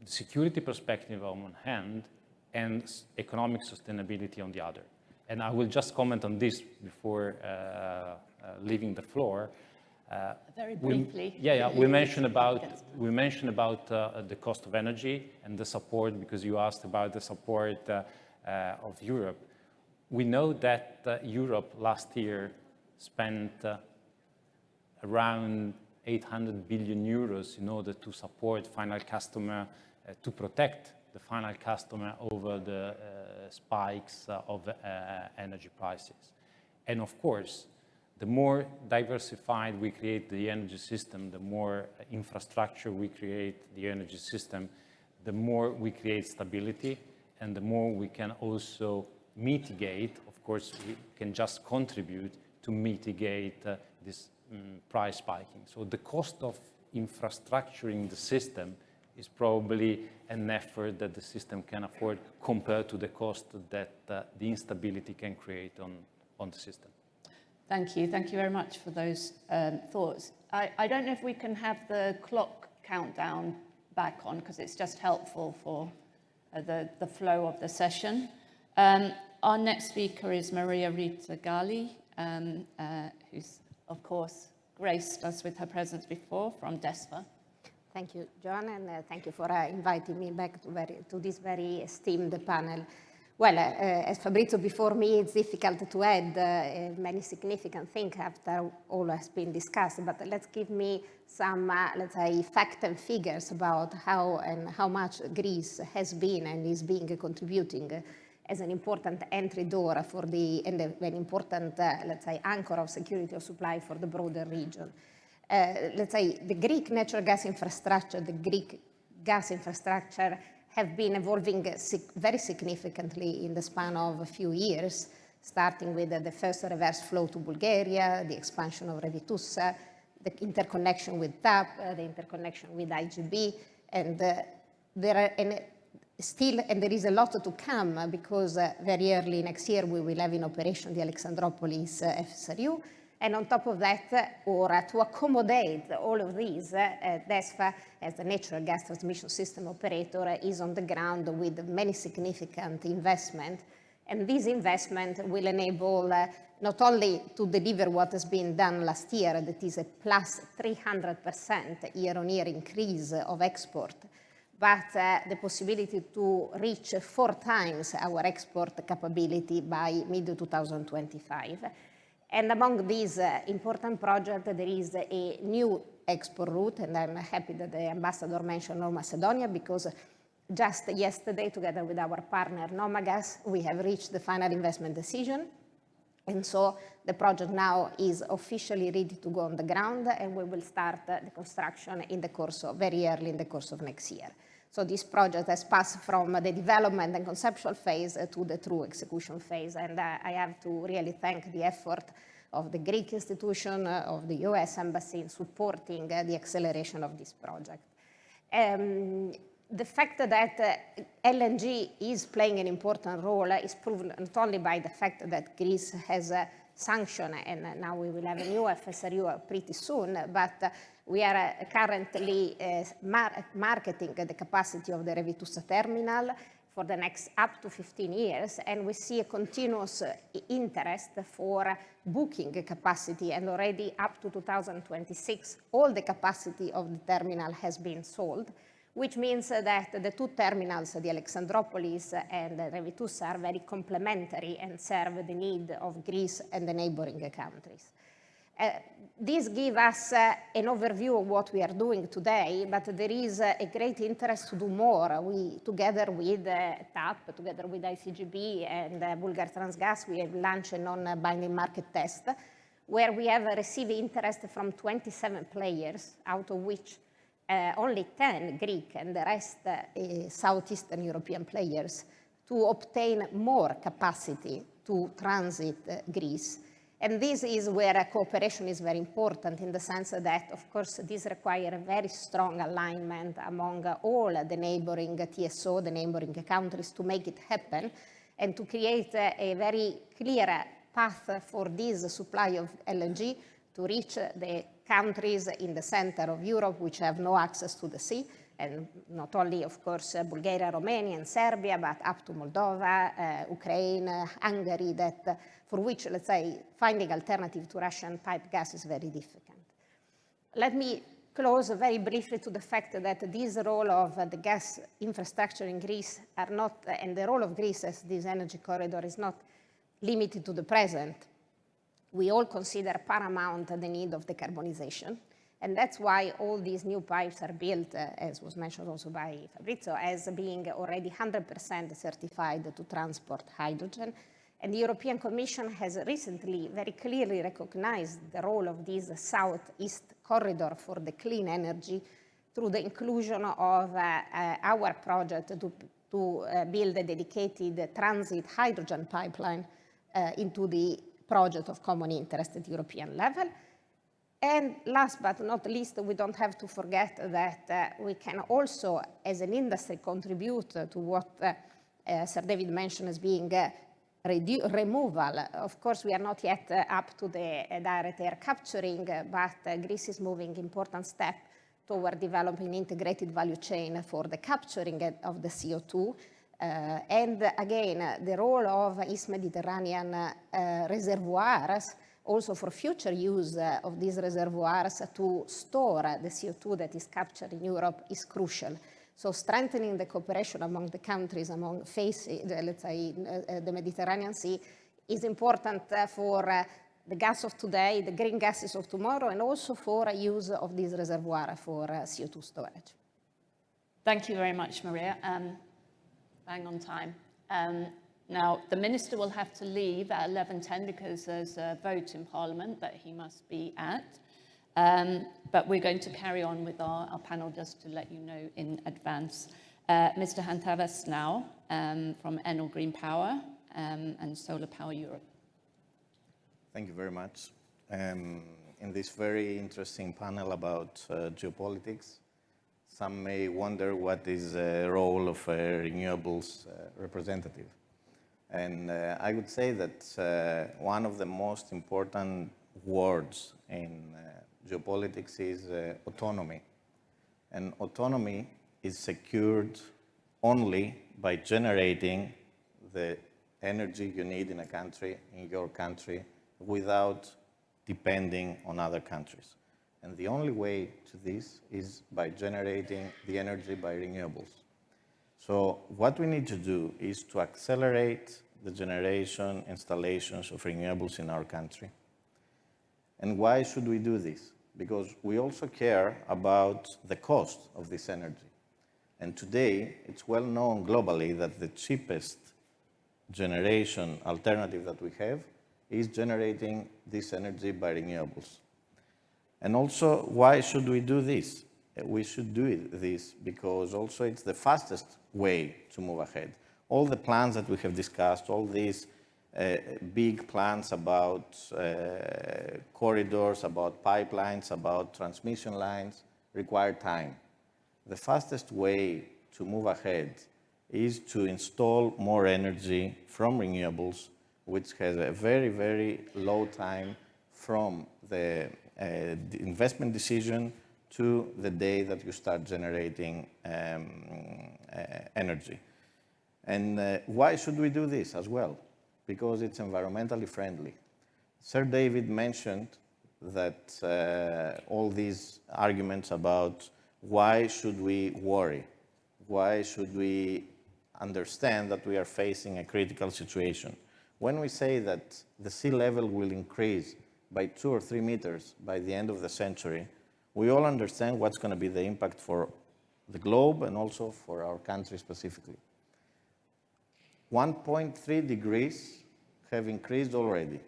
the security perspective on one hand and economic sustainability on the other. And I will just comment on this before leaving the floor. Very briefly. We mentioned about the cost of energy and the support, because you asked about the support of Europe. We know that Europe last year spent around 800 billion euros in order to support final customer, to protect the final customer over the spikes of energy prices. And of course, the more diversified we create the energy system, the more infrastructure we create the energy system, the more we create stability, and the more we can also mitigate. Of course, we can just contribute to mitigate this price spiking. So the cost of infrastructuring the system is probably an effort that the system can afford compared to the cost that the instability can create on the system. Thank you. Thank you very much for those thoughts. I don't know if we can have the clock countdown back on, because it's just helpful for the flow of the session. Our next speaker is Maria Rita Galli, who's, of course, graced us with her presence before from DESFA. Thank you, John, and thank you for inviting me back to this very esteemed panel. Well, as Fabrizio before me, it's difficult to add many significant things after all has been discussed, but let's give me some, let's say, facts and figures about how much Greece has been and is being contributing as an important entry door for and an important, let's say, anchor of security of supply for the broader region. Let's say the Greek natural gas infrastructure, the Greek gas infrastructure have been evolving very significantly in the span of a few years, starting with the first reverse flow to Bulgaria, the expansion of Revitusa, the interconnection with TAP, the interconnection with IGB, and there is a lot to come, because very early next year we will have in operation the Alexandroupolis FSRU. And on top of that, or to accommodate all of these, DESFA, as the natural gas transmission system operator, is on the ground with many significant investment. And this investment will enable not only to deliver what has been done last year, that is a plus 300% year-on-year increase of export, but the possibility to reach 4 times our export capability by mid-2025. And among these important projects, there is a new export route, and I'm happy that the ambassador mentioned North Macedonia, because just yesterday, together with our partner Nomagas, we have reached the final investment decision. And so the project now is officially ready to go on the ground, and we will start the construction very early in the course of next year. So this project has passed from the development and conceptual phase to the true execution phase. And I have to really thank the effort of the Greek institution, of the US Embassy in supporting the acceleration of this project. The fact that LNG is playing an important role is proven not only by the fact that Greece has sanction, and now we will have a new FSRU pretty soon, but we are currently marketing the capacity of the Revitusa terminal for the next up to 15 years, and we see a continuous interest for booking capacity, and already up to 2026, all the capacity of the terminal has been sold, which means that the two terminals, the Alexandroupolis and the Revitusa, are very complementary and serve the need of Greece and the neighboring countries. This gives us an overview of what we are doing today, but there is a great interest to do more. We, together with TAP, together with ICGB and Bulgar Transgas, we have launched a non-binding market test where we have received interest from 27 players, out of which only 10 Greek and the rest Southeastern European players, to obtain more capacity to transit Greece. And this is where cooperation is very important, in the sense that, of course, this requires a very strong alignment among all the neighboring TSO, the neighboring countries, to make it happen and to create a very clear path for this supply of LNG to reach the countries in the center of Europe which have no access to the sea, and not only, of course, Bulgaria, Romania, and Serbia, but up to Moldova, Ukraine, Hungary, that for which, let's say, finding alternative to Russian pipe gas is very difficult. Let me close very briefly to the fact that this role of the gas infrastructure in Greece are not, and the role of Greece as this energy corridor is not limited to the present. We all consider paramount the need of decarbonization. And that's why all these new pipes are built, as was mentioned also by Fabrizio, as being already 100% certified to transport hydrogen. And the European Commission has recently very clearly recognized the role of this southeast corridor for the clean energy through the inclusion of our project to build a dedicated transit hydrogen pipeline into the project of common interest at the European level. And last but not least, we don't have to forget that we can also, as an industry, contribute to what Sir David mentioned as being removal. Of course, we are not yet up to the direct air capturing, but Greece is moving important step toward developing integrated value chain for the capturing of the CO2. And again, the role of East Mediterranean reservoirs, also for future use of these reservoirs to store the CO2 that is captured in Europe, is crucial. So strengthening the cooperation among the countries, among let's say, the Mediterranean Sea, is important for the gas of today, the green gases of tomorrow, and also for use of these reservoirs for CO2 storage. Thank you very much, Maria. Bang on time. Now, the Minister will have to leave at 11:10 because there's a vote in Parliament that he must be at. But we're going to carry on with our panel just to let you know in advance. Mr. Chantavas now from Enel Green Power and SolarPower Europe. Thank you very much. In this very interesting panel about geopolitics, some may wonder what is the role of a renewables representative. And I would say that one of the most important words in geopolitics is autonomy. And autonomy is secured only by generating the energy you need in a country, in your country, without depending on other countries. And the only way to this is by generating the energy by renewables. So what we need to do is to accelerate the generation installations of renewables in our country. And why should we do this? Because we also care about the cost of this energy. And today, it's well known globally that the cheapest generation alternative that we have is generating this energy by renewables. And also, why should we do this? We should do this because also it's the fastest way to move ahead. All the plans that we have discussed, all these big plans about corridors, about pipelines, about transmission lines, require time. The fastest way to move ahead is to install more energy from renewables which has a very, very low time from the investment decision to the day that you start generating energy. And why should we do this as well? Because it's environmentally friendly. Sir David mentioned that all these arguments about why should we worry? Why should we understand that we are facing a critical situation? When we say that the sea level will increase by 2 or 3 meters by the end of the century, we all understand what's going to be the impact for the globe and also for our country specifically. 1.3 degrees have increased already.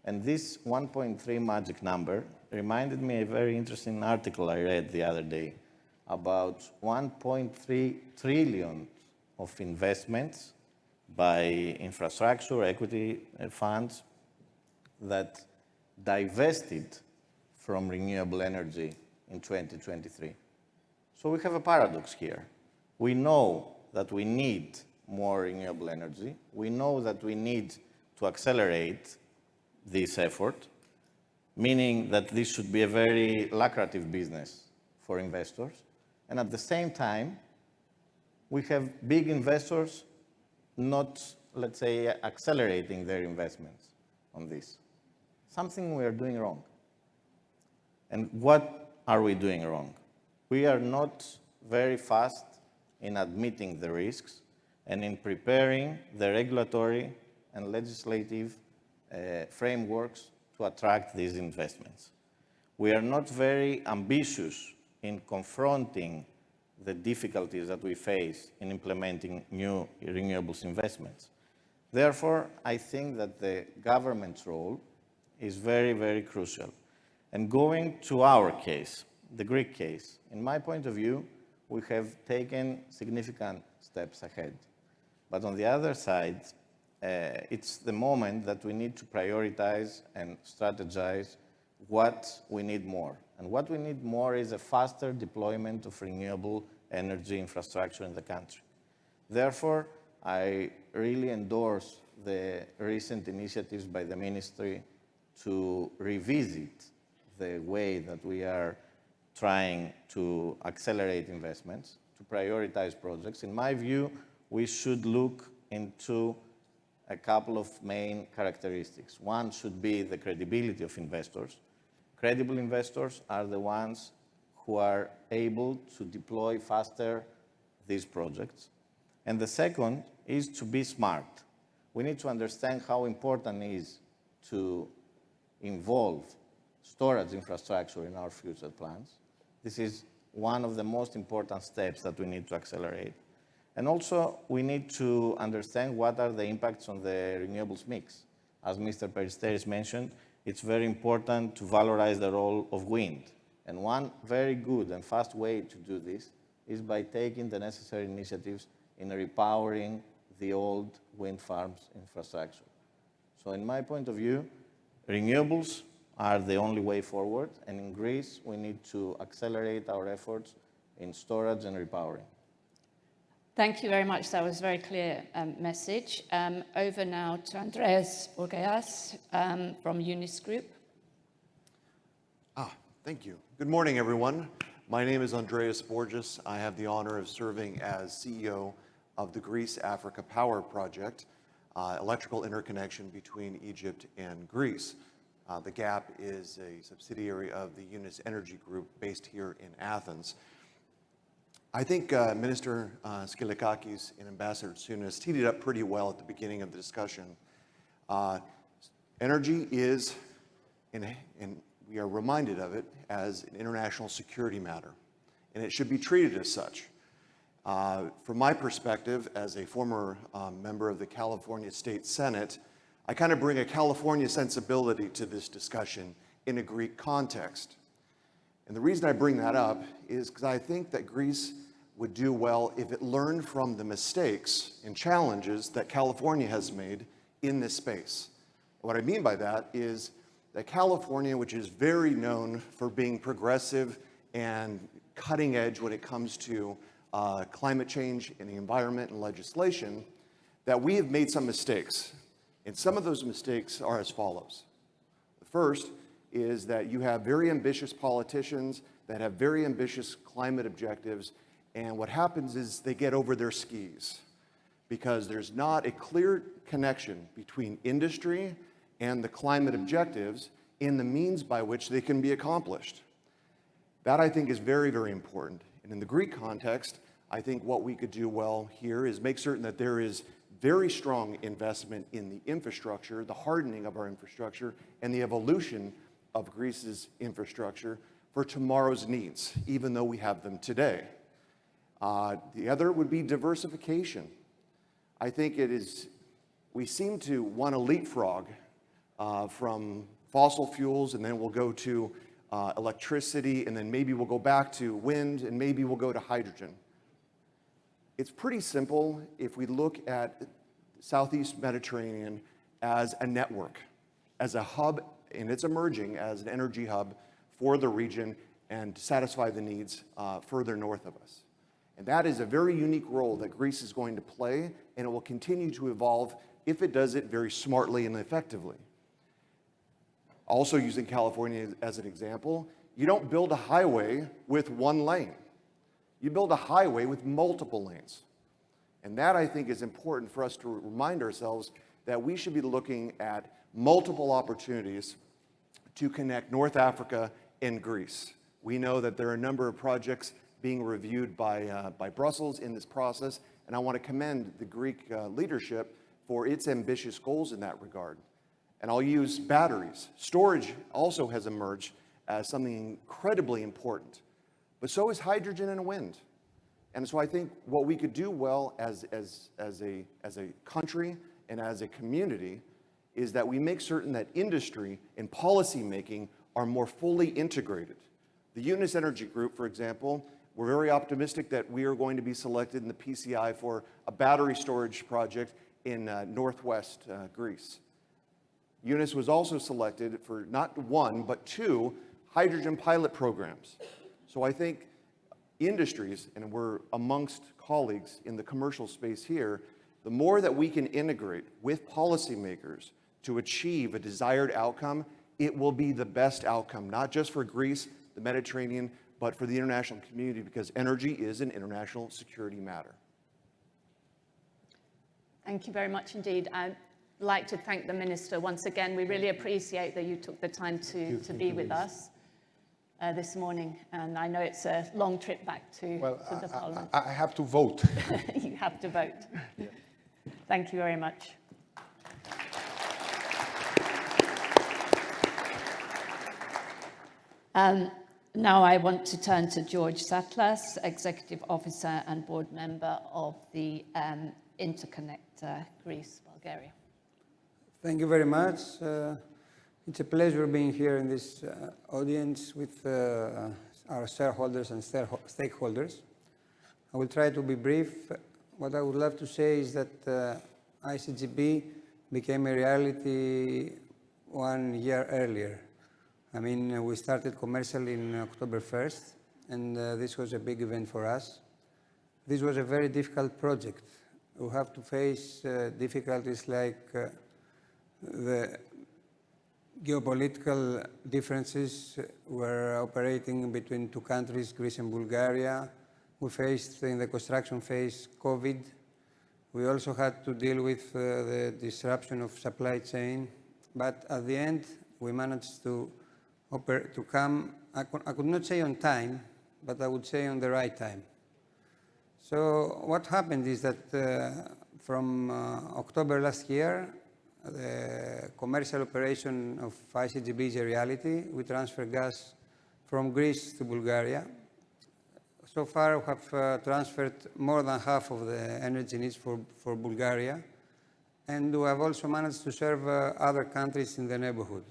And this 1.3 magic number reminded me of a very interesting article I read the other day about 1.3 trillion of investments by infrastructure, equity funds that divested from renewable energy in 2023. So we have a paradox here. We know that we need more renewable energy. We know that we need to accelerate this effort, meaning that this should be a very lucrative business for investors. And at the same time, we have big investors not, let's say, accelerating their investments on this. Something we are doing wrong. And what are we doing wrong? We are not very fast in admitting the risks and in preparing the regulatory and legislative frameworks to attract these investments. We are not very ambitious in confronting the difficulties that we face in implementing new renewables investments. Therefore, I think that the government's role is very, very crucial. And going to our case, the Greek case, in my point of view, we have taken significant steps ahead. But on the other side, it's the moment that we need to prioritize and strategize what we need more. And what we need more is a faster deployment of renewable energy infrastructure in the country. Therefore, I really endorse the recent initiatives by the ministry to revisit the way that we are trying to accelerate investments, to prioritize projects. In my view, we should look into a couple of main characteristics. One should be the credibility of investors. Credible investors are the ones who are able to deploy faster these projects. And the second is to be smart. We need to understand how important it is to involve storage infrastructure in our future plans. This is one of the most important steps that we need to accelerate. And also, we need to understand what are the impacts on the renewables mix. As Mr. Peristeris mentioned, it's very important to valorize the role of wind. And one very good and fast way to do this is by taking the necessary initiatives in repowering the old wind farms infrastructure. So in my point of view, renewables are the only way forward. And in Greece, we need to accelerate our efforts in storage and repowering. Thank you very much. That was a very clear message. Over now to Andreas Borgeas from Eunice Group. Thank you. Good morning, everyone. My name is Andreas Borgeas. I have the honor of serving as CEO of the Greece-Africa Power Project, electrical interconnection between Egypt and Greece. The GAP is a subsidiary of the Eunice Energy Group based here in Athens. I think Minister Skylakakis and Ambassador Tsunis teed it up pretty well at the beginning of the discussion. Energy is, and we are reminded of it, as an international security matter, and it should be treated as such. From my perspective, as a former member of the California State Senate, I kind of bring a California sensibility to this discussion in a Greek context. And the reason I bring that up is because I think that Greece would do well if it learned from the mistakes and challenges that California has made in this space. What I mean by that is that California, which is very known for being progressive and cutting edge when it comes to climate change and the environment and legislation, that we have made some mistakes And some of those mistakes are as follows. The first is that you have very ambitious politicians that have very ambitious climate objectives, and what happens is they get over their skis because there's not a clear connection between industry and the climate objectives in the means by which they can be accomplished. That, I think, is very, very important. And in the Greek context, I think what we could do well here is make certain that there is very strong investment in the infrastructure, the hardening of our infrastructure, and the evolution of Greece's infrastructure for tomorrow's needs, even though we have them today. The other would be diversification. I think we seem to want to leapfrog from fossil fuels, and then we'll go to electricity, and then maybe we'll go back to wind, and maybe we'll go to hydrogen. It's pretty simple if we look at Southeast Mediterranean as a network, as a hub, and it's emerging as an energy hub for the region and to satisfy the needs further north of us. And that is a very unique role that Greece is going to play, and it will continue to evolve if it does it very smartly and effectively. Also, using California as an example, you don't build a highway with one lane. You build a highway with multiple lanes. And that, I think, is important for us to remind ourselves that we should be looking at multiple opportunities to connect North Africa and Greece. We know that there are a number of projects being reviewed by Brussels in this process, and I want to commend the Greek leadership for its ambitious goals in that regard. And I'll use batteries. Storage also has emerged as something incredibly important, but so is hydrogen and wind. And so I think what we could do well as a country and as a community is that we make certain that industry and policy making are more fully integrated. The Eunice Energy Group, for example, we're very optimistic that we are going to be selected in the PCI for a battery storage project in northwest Greece. Eunice was also selected for not one, but 2 hydrogen pilot programs. So I think industries, and we're amongst colleagues in the commercial space here, the more that we can integrate with policymakers to achieve a desired outcome, it will be the best outcome, not just for Greece, the Mediterranean, but for the international community, because energy is an international security matter. Thank you very much indeed. I'd like to thank the Minister once again. We really appreciate that you took the time to be with us this morning. And I know it's a long trip back to the Parliament. I have to vote. You have to vote. Yeah. Thank you very much. Now I want to turn to George Satlas, Executive Officer and Board Member of the Interconnector Greece, Bulgaria. Thank you very much. It's a pleasure being here in this audience with our shareholders and stakeholders. I will try to be brief. What I would love to say is that ICGB became a reality 1 year earlier. I mean, we started commercially in October 1st, and this was a big event for us. This was a very difficult project. We have to face difficulties like the geopolitical differences. We're operating between 2 countries, Greece and Bulgaria. We faced in the construction phase COVID. We also had to deal with the disruption of supply chain. But at the end, we managed to come, I could not say on time, but I would say on the right time. So what happened is that from October last year, the commercial operation of ICGB is a reality. We transfer gas from Greece to Bulgaria. So far, we have transferred more than half of the energy needs for Bulgaria. And we have also managed to serve other countries in the neighborhood.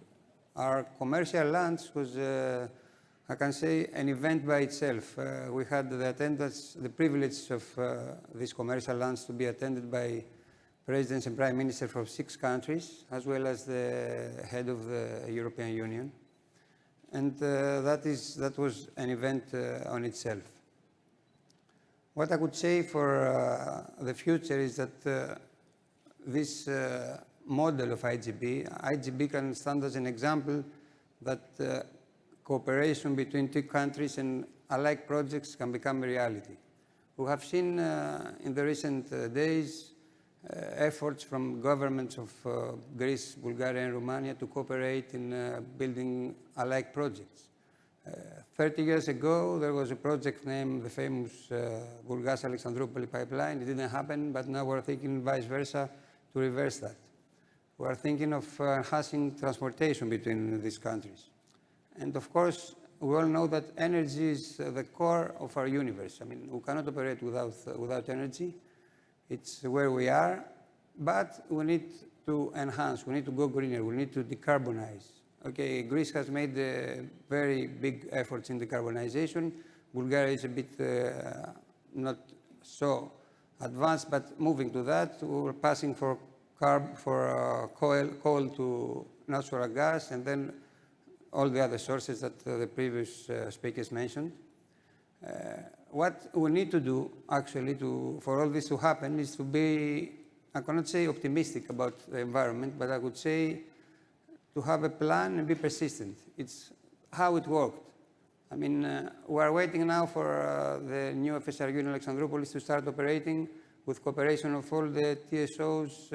Our commercial launch was, I can say, an event by itself. We had the privilege of this commercial launch to be attended by presidents and prime ministers from 6 countries, as well as the head of the European Union. And that was an event on itself. What I could say for the future is that this model of IGB. IGB can stand as an example that cooperation between two countries and alike projects can become a reality. We have seen in the recent days efforts from governments of Greece, Bulgaria, and Romania to cooperate in building alike projects. 30 years ago, there was a project named the famous Borgeas Alexandroupolis pipeline. It didn't happen, but now we're thinking vice versa to reverse that. We're thinking of enhancing transportation between these countries. And of course, we all know that energy is the core of our universe. I mean, we cannot operate without energy. It's where we are, but we need to enhance, we need to go greener, we need to decarbonize. Okay, Greece has made very big efforts in decarbonization. Bulgaria is a bit not so advanced, but moving to that. We're passing for coal to natural gas, and then all the other sources that the previous speakers mentioned. What we need to do, actually, for all this to happen is to be, I cannot say optimistic about the environment, but I would say to have a plan and be persistent. It's how it worked. I mean, we are waiting now for the new FSRU in Alexandroupolis to start operating with cooperation of all the TSOs,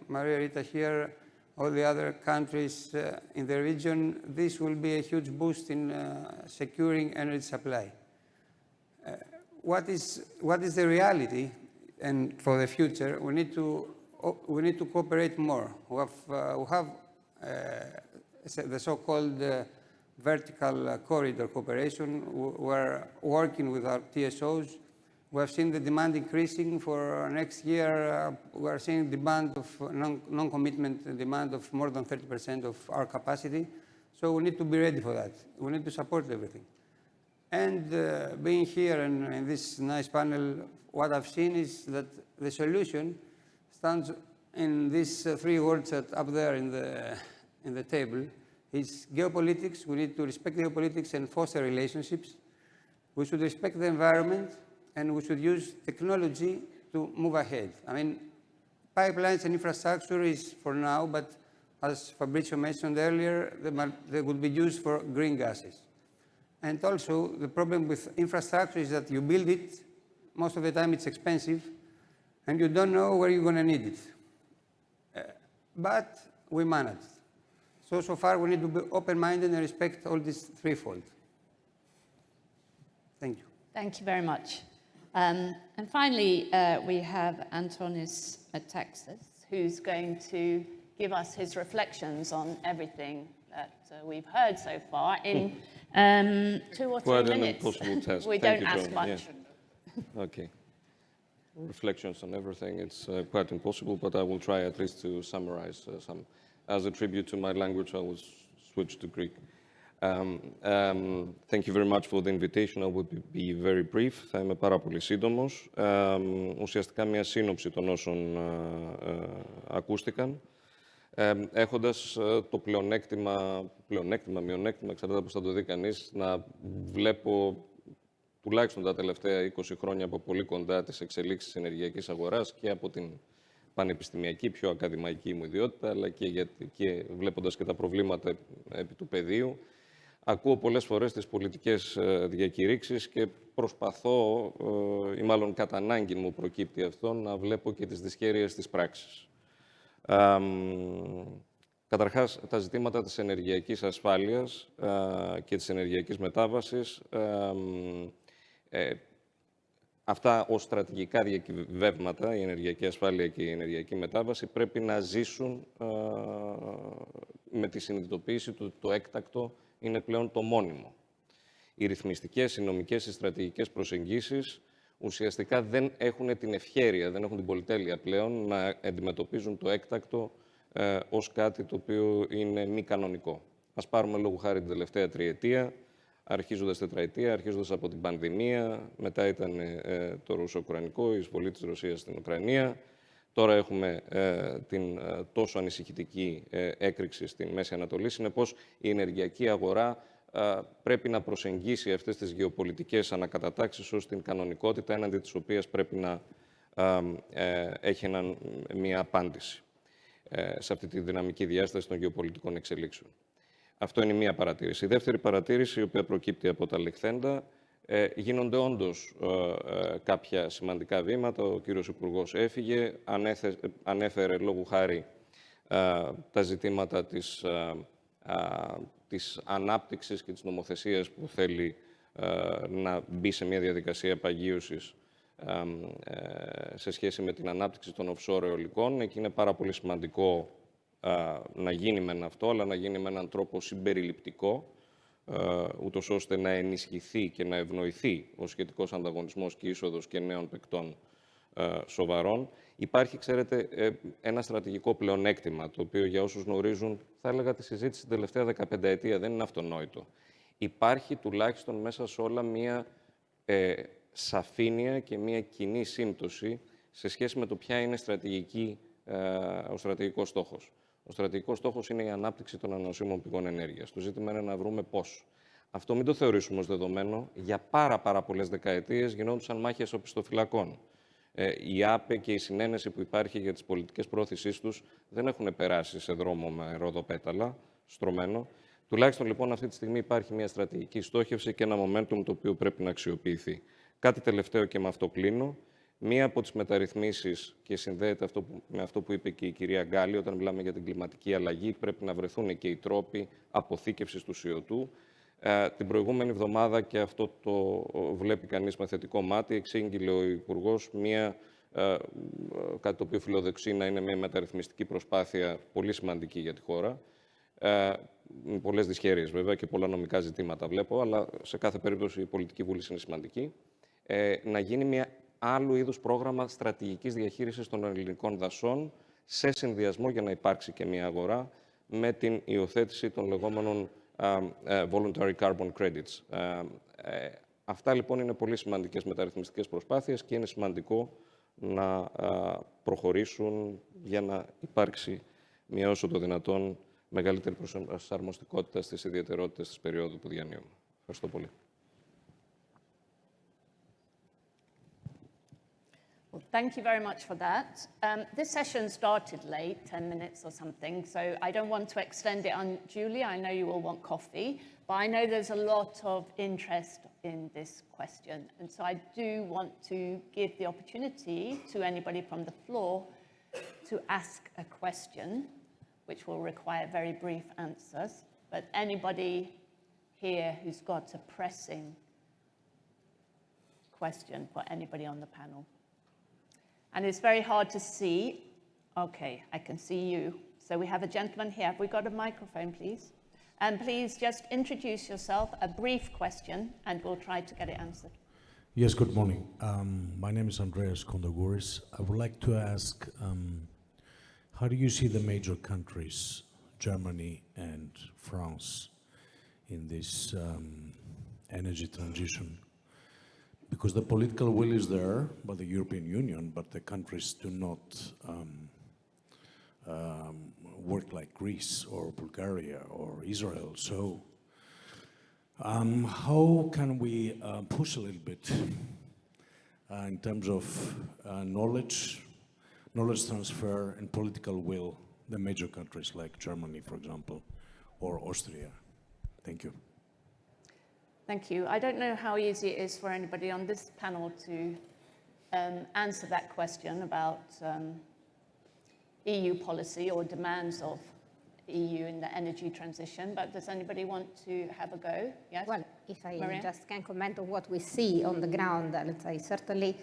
Maria, Rita here, all the other countries in the region. This will be a huge boost in securing energy supply. What is the reality, and for the future, we need to cooperate more. We have the so-called vertical corridor cooperation. We're working with our TSOs. We have seen the demand increasing for next year. We are seeing demand of non-commitment demand of more than 30% of our capacity. So we need to be ready for that. We need to support everything. And being here and in this nice panel, what I've seen is that the solution stands in these three words that up there in the table. Is geopolitics. We need to respect geopolitics and foster relationships. We should respect the environment, and we should use technology to move ahead. I mean, pipelines and infrastructure is for now, but as Fabrizio mentioned earlier, they would be used for green gases. And also, the problem with infrastructure is that you build it, most of the time it's expensive, and you don't know where you're going to need it. But we managed. So far, we need to be open-minded and respect all these threefold. Thank you. Thank you very much. And finally, we have Antonis Metaxas, who's going to give us his reflections on everything that we've heard so far in 2 or 3 minutes. Quite an impossible task. We don't ask much. Yeah. Okay. Reflections on everything. It's quite impossible, but I will try at least to summarize some. As a tribute to my language, I will switch to Greek. Thank you very much for the invitation. I will be very brief. Θα είμαι πάρα πολύ σύντομος. Ουσιαστικά μια σύνοψη των όσων ακούστηκαν. Έχοντας το πλεονέκτημα, μειονέκτημα, εξαρτάται πώς θα το δει κανείς, να βλέπω τουλάχιστον τα τελευταία 20 χρόνια από πολύ κοντά τις εξελίξεις της ενεργειακής αγοράς και από την πανεπιστημιακή, πιο ακαδημαϊκή μου ιδιότητα, αλλά και βλέποντας και τα προβλήματα επί του πεδίου. Ακούω πολλές φορές τις πολιτικές διακηρύξεις και προσπαθώ, ή μάλλον κατά ανάγκη μου προκύπτει αυτό, να βλέπω και τις δυσχέρειες της πράξης. Καταρχάς, τα ζητήματα της ενεργειακής ασφάλειας και της ενεργειακής μετάβασης, αυτά ως στρατηγικά διακυβεύματα, η ενεργειακή ασφάλεια και η ενεργειακή μετάβαση, πρέπει να ζήσουν με τη συνειδητοποίηση ότι το έκτακτο είναι πλέον το μόνιμο. Οι ρυθμιστικές, οι νομικές, οι στρατηγικές προσεγγίσεις ουσιαστικά δεν έχουν την ευχέρεια, δεν έχουν την πολυτέλεια πλέον να αντιμετωπίζουν το έκτακτο ως κάτι το οποίο είναι μη κανονικό. Ας πάρουμε λόγου χάρη την τελευταία τριετία, αρχίζοντας τετραετία, αρχίζοντας από την πανδημία, μετά ήταν το ρωσο-ουκρανικό, η εισβολή της Ρωσίας στην Ουκρανία. Τώρα έχουμε την τόσο ανησυχητική έκρηξη στη Μέση Ανατολή. Συνεπώς, η ενεργειακή αγορά πρέπει να προσεγγίσει αυτές τις γεωπολιτικές ανακατατάξεις ως την κανονικότητα, έναντι της οποίας πρέπει να έχει μια απάντηση. σε αυτή τη δυναμική διάσταση των γεωπολιτικών εξελίξεων. Αυτό είναι μία παρατήρηση. Η δεύτερη παρατήρηση, η οποία προκύπτει από τα λεχθέντα, γίνονται όντως κάποια σημαντικά βήματα. Ο κύριος Υπουργός έφυγε, ανέφερε λόγου χάρη τα ζητήματα της ανάπτυξης και της νομοθεσίας που θέλει να μπει σε μια διαδικασία παγίωσης σε σχέση με την ανάπτυξη των offshore αιωλικών. Εκεί είναι πάρα πολύ σημαντικό να γίνει μεν αυτό, αλλά να γίνει με έναν τρόπο συμπεριληπτικό, ούτως ώστε να ενισχυθεί και να ευνοηθεί ο σχετικός ανταγωνισμός και είσοδος και νέων παικτών σοβαρών. Υπάρχει, ξέρετε, ένα στρατηγικό πλεονέκτημα, το οποίο για όσους γνωρίζουν, θα έλεγα τη συζήτηση την τελευταία 15 ετία, δεν είναι αυτονόητο. Υπάρχει τουλάχιστον μέσα σε όλα μία σαφήνεια και μία κοινή σύμπτωση σε σχέση με το ποια είναι ο στρατηγικός στόχος. Ο στρατηγικός στόχος είναι η ανάπτυξη των ανανεωσίμων πηγών ενέργειας. Το ζήτημα είναι να βρούμε πώς. Αυτό μην το θεωρήσουμε ως δεδομένο. Για πάρα πολλές δεκαετίες γινόντουσαν μάχες οπισθοφυλακών. Η ΑΠΕ και η συνένεση που υπάρχει για τις πολιτικές πρόθεσής τους δεν έχουν περάσει σε δρόμο με ροδοπέταλα, στρωμένο. Τουλάχιστον λοιπόν αυτή τη στιγμή υπάρχει μια στρατηγική στόχευση και ένα momentum το οποίο πρέπει να αξιοποιηθεί. Κάτι τελευταίο και με αυτό κλείνω. Μία από τις μεταρρυθμίσεις, και συνδέεται με αυτό που είπε και η κυρία Γκάλη, όταν μιλάμε για την κλιματική αλλαγή, πρέπει να βρεθούν και οι τρόποι αποθήκευσης του CO2. Την προηγούμενη εβδομάδα, και αυτό το βλέπει κανείς με θετικό μάτι, εξήγηλε ο Υπουργός κάτι το οποίο φιλοδοξεί να είναι μια μεταρρυθμιστική προσπάθεια πολύ σημαντική για τη χώρα. Με πολλές δυσχέρειες βέβαια και πολλά νομικά ζητήματα βλέπω, αλλά σε κάθε περίπτωση η πολιτική βούληση είναι σημαντική. Να γίνει μια άλλου είδους πρόγραμμα στρατηγικής διαχείρισης των ελληνικών δασών σε συνδυασμό για να υπάρξει και μια αγορά με την υιοθέτηση των λεγόμενων voluntary carbon credits. Αυτά λοιπόν είναι πολύ σημαντικές μεταρρυθμιστικές προσπάθειες και είναι σημαντικό να προχωρήσουν για να υπάρξει μια όσο το δυνατόν μεγαλύτερη προσαρμοστικότητα στις ιδιαιτερότητες της περίοδου που διανύουμε. Ευχαριστώ πολύ. Well, thank you very much for that. This session started late, 10 minutes or something, so I don't want to extend it unduly. I know you all want coffee, but I know there's a lot of interest in this question. And so I do want to give the opportunity to anybody from the floor to ask a question, which will require very brief answers. But anybody here who's got a pressing question for anybody on the panel. And it's very hard to see. Okay, I can see you. So we have a gentleman here. Have we got a microphone, please? And please just introduce yourself, a brief question, and we'll try to get it answered. Yes, good morning. My name is Andreas. I would like to ask, how do you see the major countries, Germany and France, in this energy transition? Because the political will is there by the European Union, but the countries do not work like Greece or Bulgaria or Israel. So how can we push a little bit in terms of knowledge transfer and political will, the major countries like Germany, for example, or Austria? Thank you. Thank you. I don't know how easy it is for anybody on this panel to answer that question about EU policy or demands of EU in the energy transition, but does anybody want to have a go? Yes? Well, if I Maria? just can comment on what we see on the ground, let's say certainly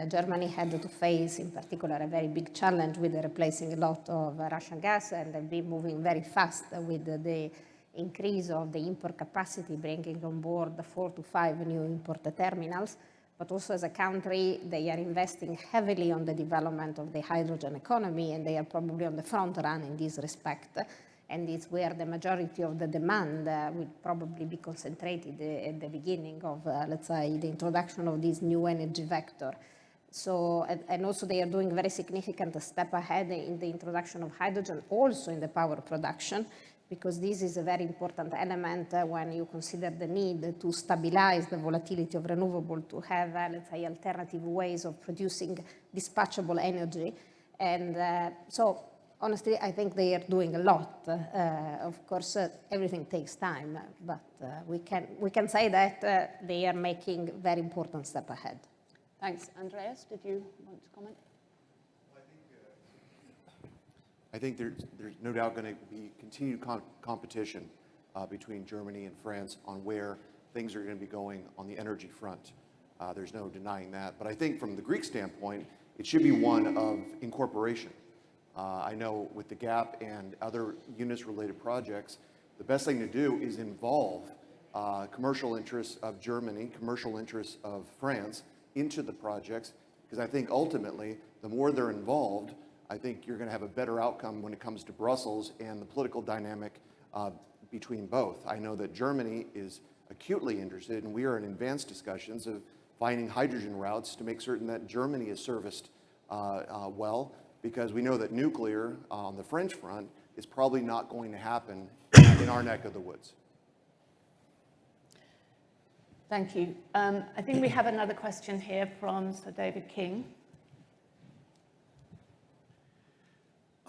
Germany had to face in particular a very big challenge with replacing a lot of Russian gas, and they've been moving very fast with the increase of the import capacity, bringing on board 4 to 5 new import terminals. But also as a country, they are investing heavily on the development of the hydrogen economy, and they are probably on the front run in this respect. And it's where the majority of the demand will probably be concentrated at the beginning of, let's say, the introduction of this new energy vector. So, and also they are doing very significant step ahead in the introduction of hydrogen, also in the power production, because this is a very important element when you consider the need to stabilize the volatility of renewable, to have, let's say, alternative ways of producing dispatchable energy. And so honestly, I think they are doing a lot. Of course, everything takes time, but we can say that they are making very important step ahead. Thanks. Andreas, did you want to comment? I think there's no doubt going to be continued competition between Germany and France on where things are going to be going on the energy front. There's no denying that. But I think from the Greek standpoint, it should be one of incorporation. I know with the GAP and other Eunice-related projects, the best thing to do is involve commercial interests of Germany, commercial interests of France into the projects, because I think ultimately, the more they're involved, I think you're going to have a better outcome when it comes to Brussels and the political dynamic between both. I know that Germany is acutely interested, and we are in advanced discussions of finding hydrogen routes to make certain that Germany is serviced well, because we know that nuclear on the French front is probably not going to happen in our neck of the woods. Thank you. I think we have another question here from Sir David King.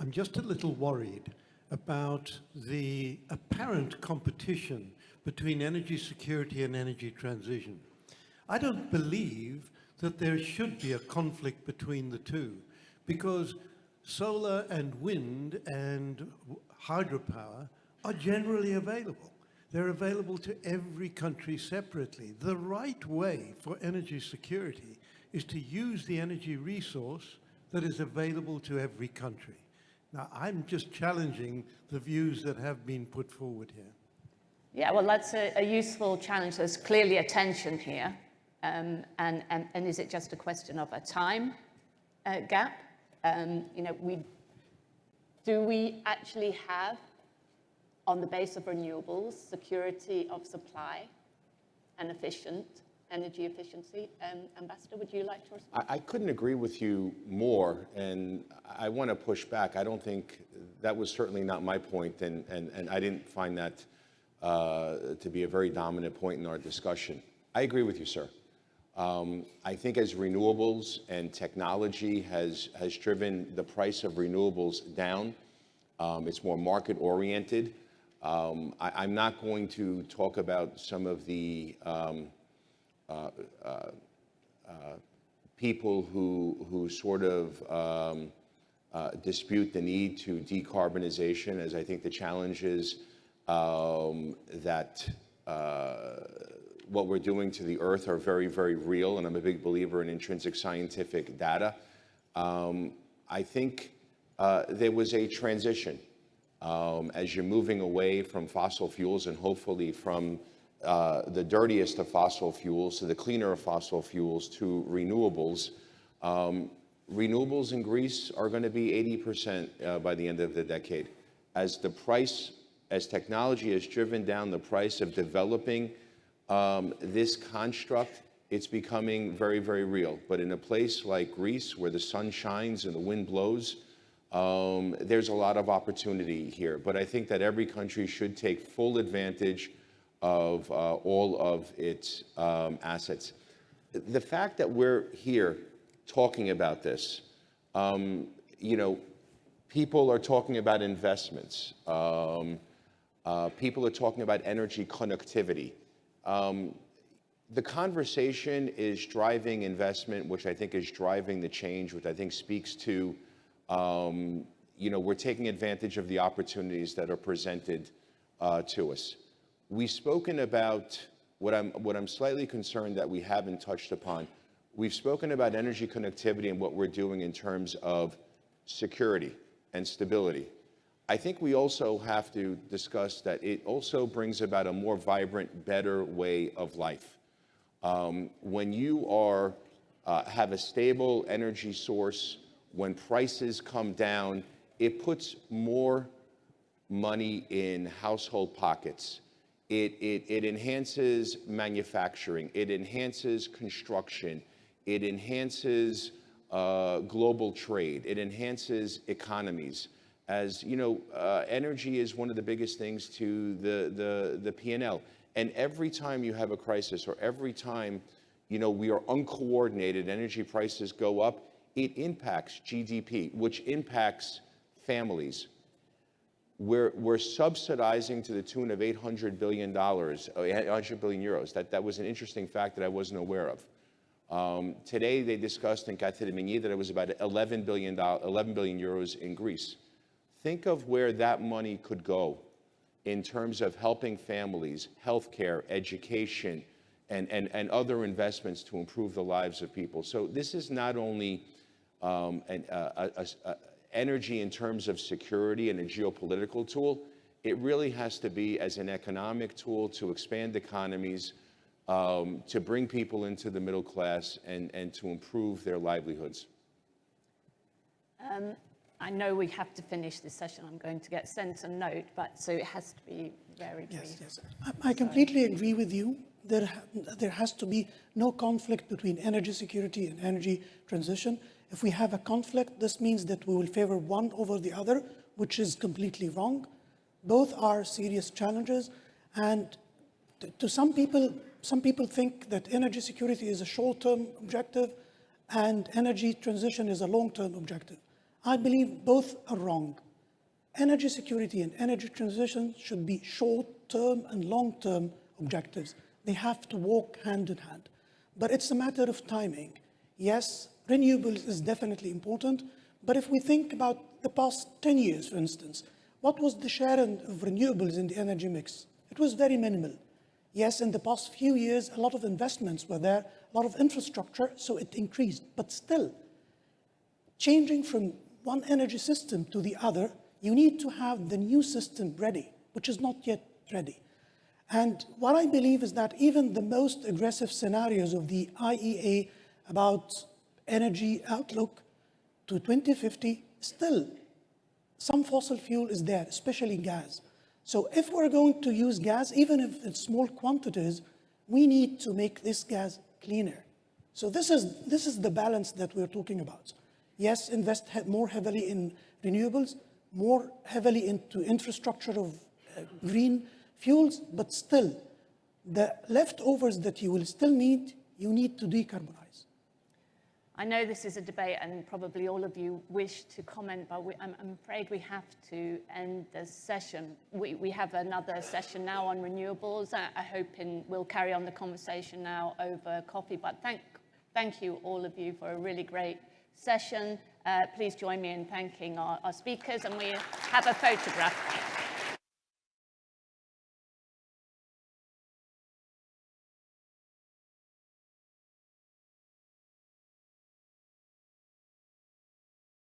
I'm just a little worried about the apparent competition between energy security and energy transition. I don't believe that there should be a conflict between the two, because solar and wind and hydropower are generally available. They're available to every country separately. The right way for energy security is to use the energy resource that is available to every country. Now, I'm just challenging the views that have been put forward here. Yeah, well, that's a useful challenge. There's clearly a tension here. And is it just a question of a time gap? You know, do we actually have, on the base of renewables, security of supply and efficient energy efficiency? Ambassador, would you like to respond? I couldn't agree with you more, and I want to push back. I don't think that was certainly not my point, and I didn't find that to be a very dominant point in our discussion. I agree with you, sir. I think as renewables and technology has driven the price of renewables down, it's more market-oriented. I'm not going to talk about some of the people who sort of dispute the need to decarbonization, as I think the challenges that what we're doing to the earth are very, very real, and I'm a big believer in intrinsic scientific data. I think there was a transition as you're moving away from fossil fuels and hopefully from the dirtiest of fossil fuels to the cleaner of fossil fuels to renewables. Renewables in Greece are going to be 80% by the end of the decade. As technology has driven down the price of developing this construct, it's becoming very, very real. But in a place like Greece, where the sun shines and the wind blows, there's a lot of opportunity here. But I think that every country should take full advantage of all of its assets. The fact that we're here talking about this, you know, people are talking about investments. People are talking about energy connectivity. The conversation is driving investment, which I think is driving the change, which I think speaks to, you know, we're taking advantage of the opportunities that are presented to us. We've spoken about what I'm slightly concerned that we haven't touched upon. We've spoken about energy connectivity and what we're doing in terms of security and stability. I think we also have to discuss that it also brings about a more vibrant, better way of life. When you have a stable energy source, when prices come down, it puts more money in household pockets. It enhances manufacturing, it enhances construction, it enhances global trade, it enhances economies. As you know, energy is one of the biggest things to the P&L. And every time you have a crisis, or every time, you know, we are uncoordinated, energy prices go up, it impacts GDP, which impacts families, we're subsidizing to the tune of $800 billion, 800 billion euros. That was an interesting fact that I wasn't aware of. Today they discussed in Kateremini that it was about 11 billion euros in Greece. Think of where that money could go in terms of helping families, healthcare, education, and other investments to improve the lives of people. So this is not only energy in terms of security and a geopolitical tool. It really has to be as an economic tool to expand economies, to bring people into the middle class and to improve their livelihoods. I know we have to finish this session. I'm going to get sent a note, but so it has to be very brief. Yes. I completely agree with you. There has to be no conflict between energy security and energy transition. If we have a conflict, this means that we will favor one over the other, which is completely wrong. Both are serious challenges, and to some people think that energy security is a short-term objective and energy transition is a long-term objective. I believe both are wrong. Energy security and energy transition should be short-term and long-term objectives. They have to walk hand in hand. But it's a matter of timing. Yes, renewables is definitely important, but if we think about the past 10 years, for instance, what was the share of renewables in the energy mix? It was very minimal. Yes, in the past few years, a lot of investments were there, a lot of infrastructure, so it increased. But still, changing from one energy system to the other, you need to have the new system ready, which is not yet ready. And what I believe is that even the most aggressive scenarios of the IEA about energy outlook to 2050, still some fossil fuel is there, especially gas. So if we're going to use gas, even if it's small quantities, we need to make this gas cleaner. So this is the balance that we're talking about. Yes, invest more heavily in renewables, more heavily into infrastructure of green fuels, but still, the leftovers that you will still need, you need to decarbonize. I know this is a debate and probably all of you wish to comment, but I'm afraid we have to end the session. We have another session now on renewables. I hope we'll carry on the conversation now over coffee, but thank you all of you for a really great session. Please join me in thanking our speakers, and we have a photograph.